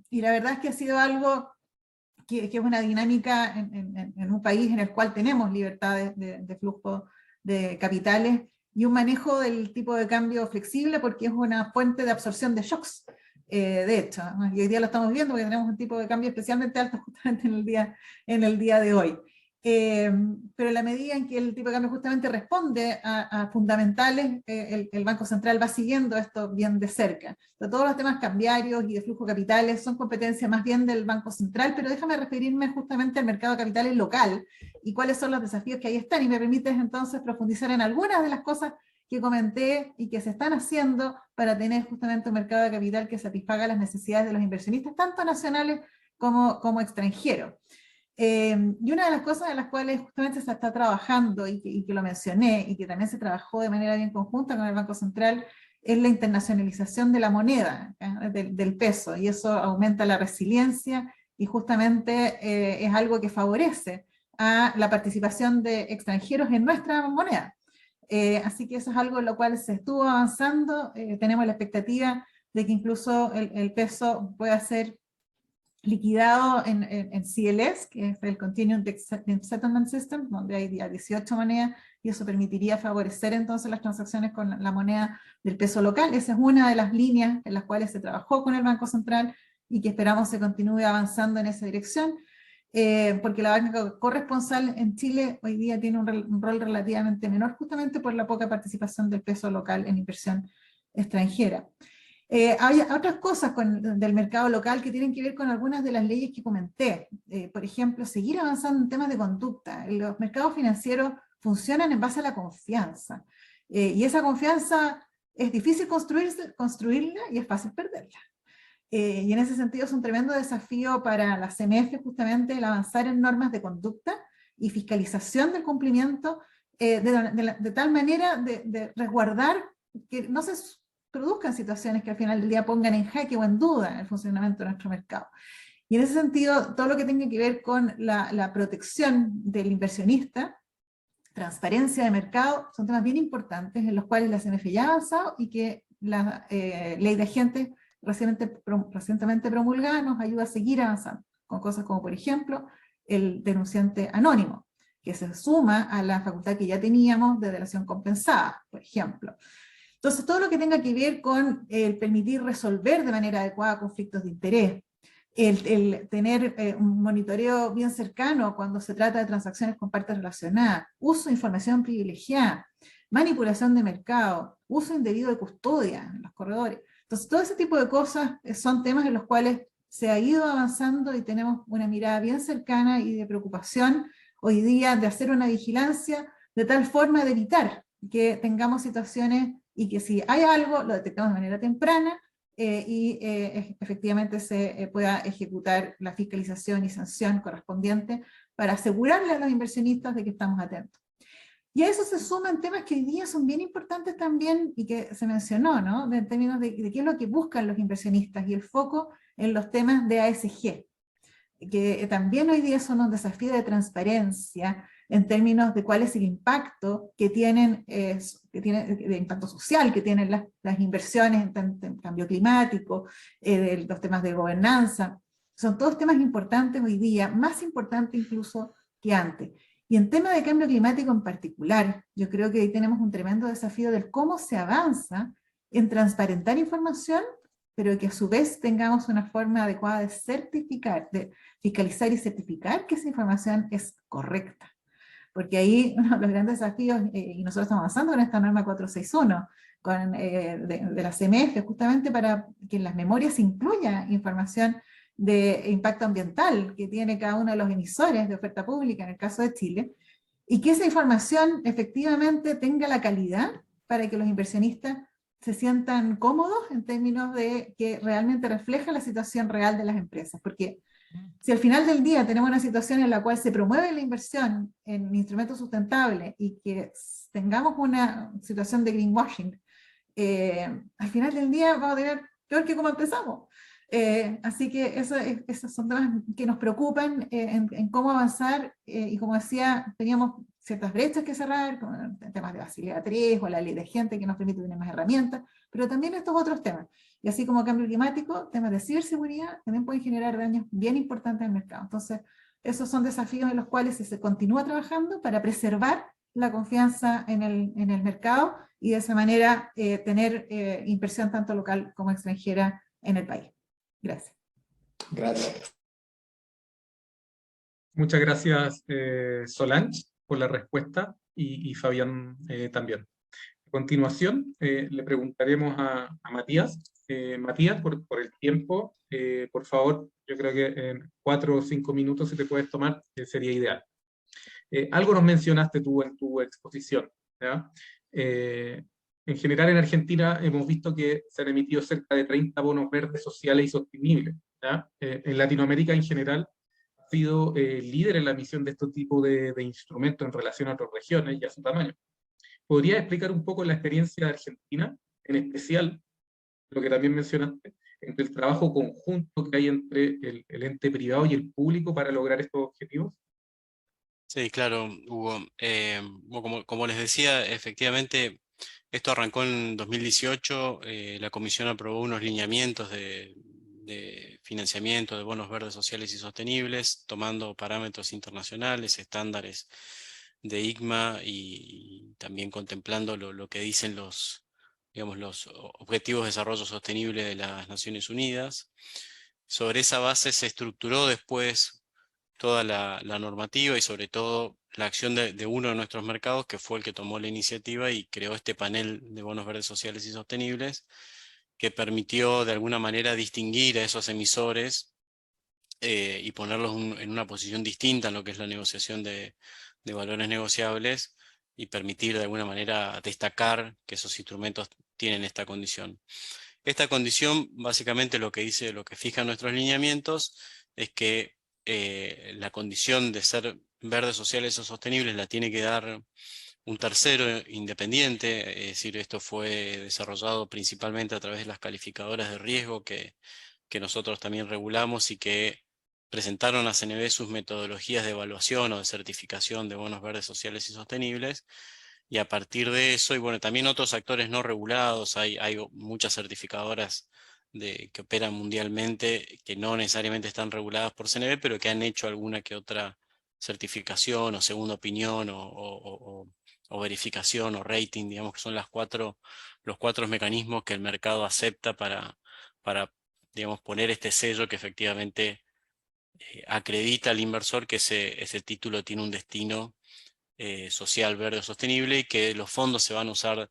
y la verdad es que ha sido algo que es una dinámica en un país en el cual tenemos libertad de flujo de capitales y un manejo del tipo de cambio flexible, porque es una fuente de absorción de shocks. De hecho, y hoy día lo estamos viendo porque tenemos un tipo de cambio especialmente alto justamente en el día de hoy. Pero en la medida en que el tipo de cambio justamente responde a fundamentales, el Banco Central va siguiendo esto bien de cerca. Pero todos los temas cambiarios y de flujo de capitales son competencia más bien del Banco Central, pero déjame referirme justamente al mercado de capitales local y cuáles son los desafíos que ahí están, y me permites entonces profundizar en algunas de las cosas que comenté y que se están haciendo para tener justamente un mercado de capital que satisfaga las necesidades de los inversionistas, tanto nacionales como extranjeros. Y una de las cosas en las cuales justamente se está trabajando y que lo mencioné y que también se trabajó de manera bien conjunta con el Banco Central es la internacionalización de la moneda, del peso, y eso aumenta la resiliencia y justamente es algo que favorece a la participación de extranjeros en nuestra moneda. Así que eso es algo en lo cual se estuvo avanzando. Tenemos la expectativa de que incluso el peso pueda ser liquidado en CLS, que es el Continuum Settlement System, donde hay 18 monedas, y eso permitiría favorecer entonces las transacciones con la moneda del peso local. Esa es una de las líneas en las cuales se trabajó con el Banco Central y que esperamos se continúe avanzando en esa dirección, porque la banca corresponsal en Chile hoy día tiene un rol relativamente menor, justamente por la poca participación del peso local en inversión extranjera. Hay otras cosas del mercado local que tienen que ver con algunas de las leyes que comenté. Por ejemplo, seguir avanzando en temas de conducta. Los mercados financieros funcionan en base a la confianza. Y esa confianza es difícil construirla y es fácil perderla. Y en ese sentido es un tremendo desafío para la CMF justamente el avanzar en normas de conducta y fiscalización del cumplimiento de tal manera de resguardar que no se produzcan situaciones que al final del día pongan en jaque o en duda el funcionamiento de nuestro mercado. Y en ese sentido, todo lo que tenga que ver con la protección del inversionista, transparencia de mercado, son temas bien importantes en los cuales la CMF ya ha avanzado y que la ley de agentes recientemente promulgada nos ayuda a seguir avanzando, con cosas como, por ejemplo, el denunciante anónimo, que se suma a la facultad que ya teníamos de delación compensada, por ejemplo. Entonces, todo lo que tenga que ver con el permitir resolver de manera adecuada conflictos de interés, el tener un monitoreo bien cercano cuando se trata de transacciones con partes relacionadas, uso de información privilegiada, manipulación de mercado, uso indebido de custodia en los corredores. Entonces, todo ese tipo de cosas son temas en los cuales se ha ido avanzando y tenemos una mirada bien cercana y de preocupación hoy día de hacer una vigilancia de tal forma de evitar que tengamos situaciones y que si hay algo lo detectamos de manera temprana efectivamente se pueda ejecutar la fiscalización y sanción correspondiente para asegurarle a los inversionistas de que estamos atentos. Y a eso se suman temas que hoy día son bien importantes también y que se mencionó, ¿no? En términos de qué es lo que buscan los inversionistas y el foco en los temas de ASG, que también hoy día son un desafío de transparencia en términos de cuál es el impacto que tienen, de impacto social que tienen las inversiones en cambio climático, los temas de gobernanza. Son todos temas importantes hoy día, más importantes incluso que antes. Y en tema de cambio climático en particular, yo creo que ahí tenemos un tremendo desafío del cómo se avanza en transparentar información, pero que a su vez tengamos una forma adecuada de certificar, de fiscalizar y certificar que esa información es correcta. Porque ahí uno de los grandes desafíos, y nosotros estamos avanzando con esta norma 461, de la CMF, justamente para que en las memorias se incluya información de impacto ambiental que tiene cada uno de los emisores de oferta pública, en el caso de Chile, y que esa información efectivamente tenga la calidad para que los inversionistas se sientan cómodos en términos de que realmente refleja la situación real de las empresas, porque si al final del día tenemos una situación en la cual se promueve la inversión en instrumentos sustentables y que tengamos una situación de greenwashing, al final del día vamos a tener peor que como empezamos. Así que esos son temas que nos preocupan en cómo avanzar y como decía, teníamos ciertas brechas que cerrar, con temas de Basilea 3 o la ley de gente que nos permite tener más herramientas, pero también estos otros temas. Y así como cambio climático, temas de ciberseguridad también pueden generar daños bien importantes al mercado. Entonces, esos son desafíos en los cuales se continúa trabajando para preservar la confianza en el mercado y de esa manera tener inversión tanto local como extranjera en el país. Gracias. Gracias. Muchas gracias, Solange, por la respuesta y Fabián también. A continuación, le preguntaremos a Matías. Matías, por el tiempo, por favor, yo creo que en 4 o 5 minutos, si te puedes tomar, sería ideal. Algo nos mencionaste tú en tu exposición, ¿ya? En general, en Argentina hemos visto que se han emitido cerca de 30 bonos verdes sociales y sostenibles, ¿ya? En Latinoamérica en general ha sido líder en la emisión de este tipo de instrumentos en relación a otras regiones y a su tamaño. ¿Podría explicar un poco la experiencia de Argentina, en especial, lo que también mencionaste, entre el trabajo conjunto que hay entre el ente privado y el público para lograr estos objetivos? Sí, claro, Hugo. Como les decía, efectivamente, esto arrancó en 2018, la Comisión aprobó unos lineamientos de financiamiento de bonos verdes sociales y sostenibles, tomando parámetros internacionales, estándares de ICMA y también contemplando lo que dicen los Objetivos de Desarrollo Sostenible de las Naciones Unidas. Sobre esa base se estructuró después toda la normativa y sobre todo la acción de uno de nuestros mercados, que fue el que tomó la iniciativa y creó este panel de bonos verdes sociales y sostenibles, que permitió de alguna manera distinguir a esos emisores y ponerlos en una posición distinta en lo que es la negociación de valores negociables y permitir de alguna manera destacar que esos instrumentos tienen esta condición. Esta condición básicamente lo que fija nuestros lineamientos es que la condición de ser verdes, sociales o sostenibles la tiene que dar un tercero independiente, es decir, esto fue desarrollado principalmente a través de las calificadoras de riesgo que nosotros también regulamos y que presentaron a CNB sus metodologías de evaluación o de certificación de bonos verdes, sociales y sostenibles. Y a partir de eso, y bueno, también otros actores no regulados, hay muchas certificadoras que operan mundialmente, que no necesariamente están reguladas por CNB, pero que han hecho alguna que otra certificación o segunda opinión o verificación o rating, digamos que son los cuatro mecanismos que el mercado acepta para digamos, poner este sello que efectivamente acredita al inversor que ese título tiene un destino social, verde o sostenible, y que los fondos se van a usar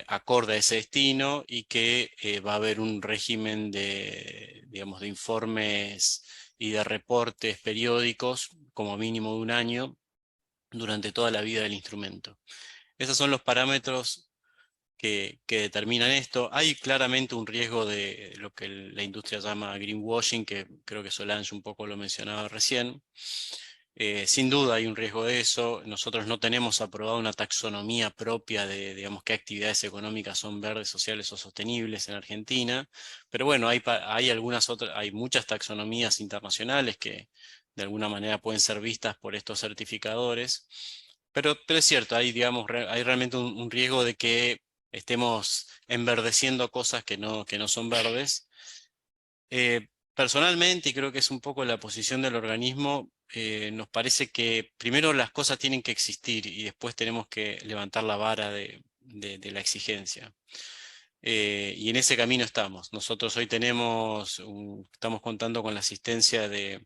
acorde a ese destino, y que va a haber un régimen digamos, de informes y de reportes periódicos, como mínimo de un año, durante toda la vida del instrumento. Esos son los parámetros que determinan esto. Hay claramente un riesgo de lo que la industria llama greenwashing, que creo que Solange un poco lo mencionaba recién. Sin duda hay un riesgo de eso. Nosotros no tenemos aprobada una taxonomía propia de, digamos, qué actividades económicas son verdes, sociales o sostenibles en Argentina. Pero bueno, hay muchas taxonomías internacionales que de alguna manera pueden ser vistas por estos certificadores. Pero es cierto, digamos, hay realmente un riesgo de que estemos enverdeciendo cosas que no son verdes. Personalmente, y creo que es un poco la posición del organismo, nos parece que primero las cosas tienen que existir y después tenemos que levantar la vara de la exigencia. Y en ese camino estamos. Nosotros hoy estamos contando con la asistencia de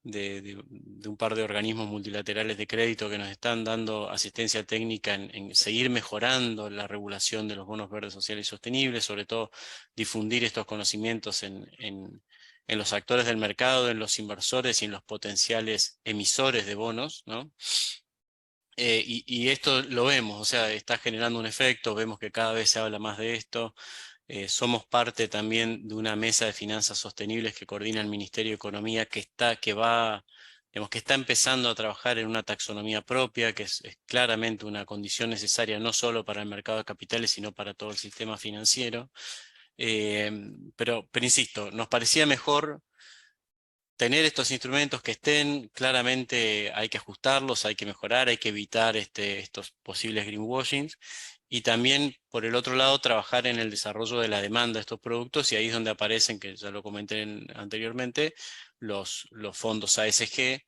un par de organismos multilaterales de crédito que nos están dando asistencia técnica en seguir mejorando la regulación de los bonos verdes sociales y sostenibles, sobre todo difundir estos conocimientos en los actores del mercado, en los inversores y en los potenciales emisores de bonos, ¿no? Y esto lo vemos, o sea, está generando un efecto, vemos que cada vez se habla más de esto. Somos parte también de una mesa de finanzas sostenibles que coordina el Ministerio de Economía, que está empezando a trabajar en una taxonomía propia, que es claramente una condición necesaria no solo para el mercado de capitales, sino para todo el sistema financiero. Pero insisto, nos parecía mejor tener estos instrumentos que estén. Claramente hay que ajustarlos, hay que mejorar, hay que evitar estos posibles greenwashings, y también, por el otro lado, trabajar en el desarrollo de la demanda de estos productos, y ahí es donde aparecen, que ya lo comenté anteriormente, los fondos ASG,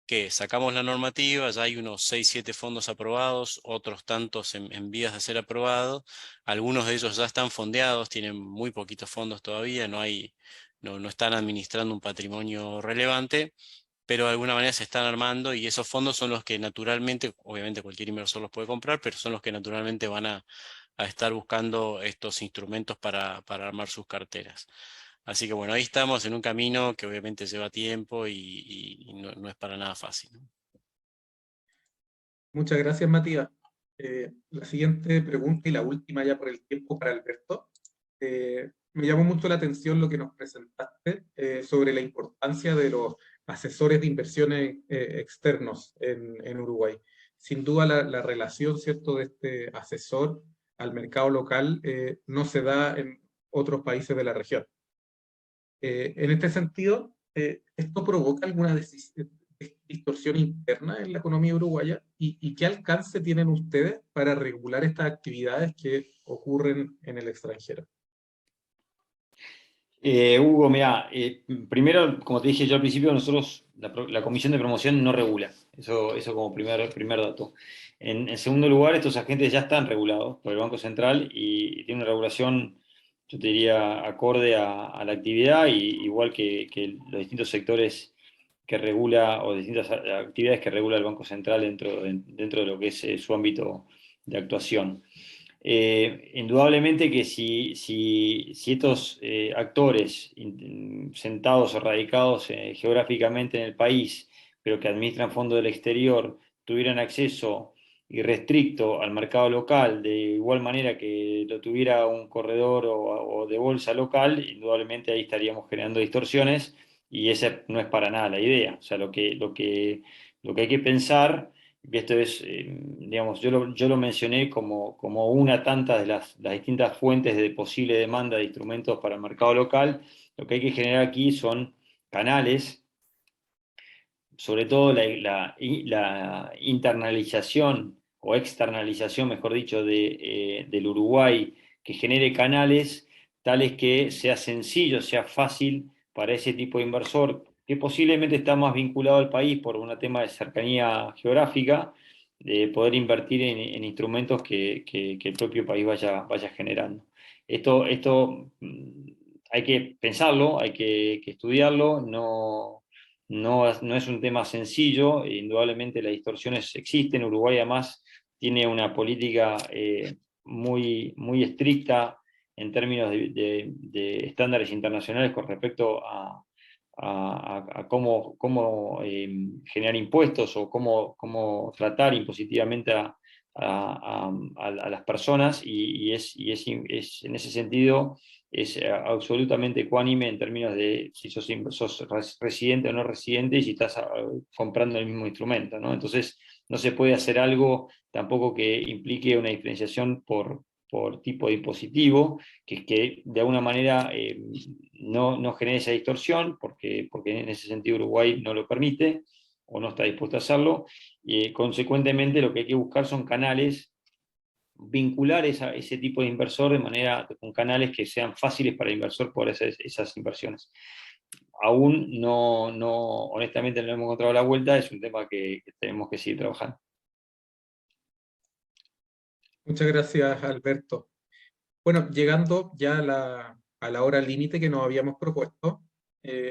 que sacamos la normativa, ya hay unos 6, 7 fondos aprobados, otros tantos en vías de ser aprobados. Algunos de ellos ya están fondeados, tienen muy poquitos fondos todavía, no están administrando un patrimonio relevante, pero de alguna manera se están armando, y esos fondos son los que naturalmente, obviamente cualquier inversor los puede comprar, pero son los que naturalmente van a estar buscando estos instrumentos para armar sus carteras. Así que bueno, ahí estamos en un camino que obviamente lleva tiempo y no es para nada fácil, ¿no? Muchas gracias, Matías. La siguiente pregunta y la última ya por el tiempo para Alberto. Me llamó mucho la atención lo que nos presentaste sobre la importancia de los asesores de inversiones externos en Uruguay. Sin duda la relación, ¿cierto?, de este asesor al mercado local no se da en otros países de la región. En este sentido, ¿esto provoca alguna distorsión interna en la economía uruguaya? ¿Y qué alcance tienen ustedes para regular estas actividades que ocurren en el extranjero? Hugo, mira, primero, como te dije yo al principio, nosotros, la Comisión de Promoción no regula. Eso como primer dato. En segundo lugar, estos agentes ya están regulados por el Banco Central y tienen una regulación, yo te diría, acorde a la actividad, igual que los distintos sectores que regula, o distintas actividades que regula el Banco Central dentro de lo que es su ámbito de actuación. Indudablemente que si estos actores sentados o radicados geográficamente en el país, pero que administran fondos del exterior, tuvieran acceso irrestricto al mercado local, de igual manera que lo tuviera un corredor o de bolsa local, indudablemente ahí estaríamos generando distorsiones, y esa no es para nada la idea. O sea, lo que hay que pensar, y esto es, digamos, yo lo mencioné como una tanta de las distintas fuentes de posible demanda de instrumentos para el mercado local. Lo que hay que generar aquí son canales, sobre todo la internalización o externalización, mejor dicho, del Uruguay, que genere canales tales que sea sencillo, sea fácil para ese tipo de inversor que posiblemente está más vinculado al país por un tema de cercanía geográfica, de poder invertir en instrumentos que el propio país vaya generando. Esto hay que pensarlo, hay que estudiarlo, no es un tema sencillo, indudablemente las distorsiones existen. Uruguay además tiene una política muy, muy estricta en términos de estándares internacionales con respecto a cómo generar impuestos o cómo tratar impositivamente a las personas, y es en ese sentido es absolutamente ecuánime en términos de si sos residente o no residente y si estás comprando el mismo instrumento, ¿no? Entonces no se puede hacer algo tampoco que implique una diferenciación por tipo de dispositivo, que de alguna manera no genere esa distorsión, porque en ese sentido Uruguay no lo permite o no está dispuesto a hacerlo. Consecuentemente lo que hay que buscar son canales, vincular ese tipo de inversor de manera con canales que sean fáciles para el inversor por esas inversiones. Aún honestamente no hemos encontrado la vuelta, es un tema que tenemos que seguir trabajando. Muchas gracias, Alberto. Bueno, llegando ya a la hora límite que nos habíamos propuesto,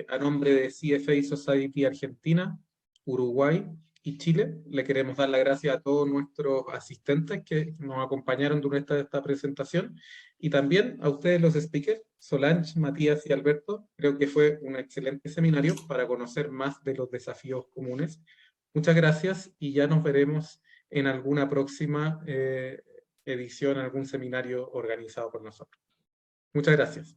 a nombre de CFA Society Argentina, Uruguay y Chile, le queremos dar las gracias a todos nuestros asistentes que nos acompañaron durante esta presentación, y también a ustedes los speakers, Solange, Matías y Alberto. Creo que fue un excelente seminario para conocer más de los desafíos comunes. Muchas gracias y ya nos veremos en alguna próxima edición, algún seminario organizado por nosotros. Muchas gracias.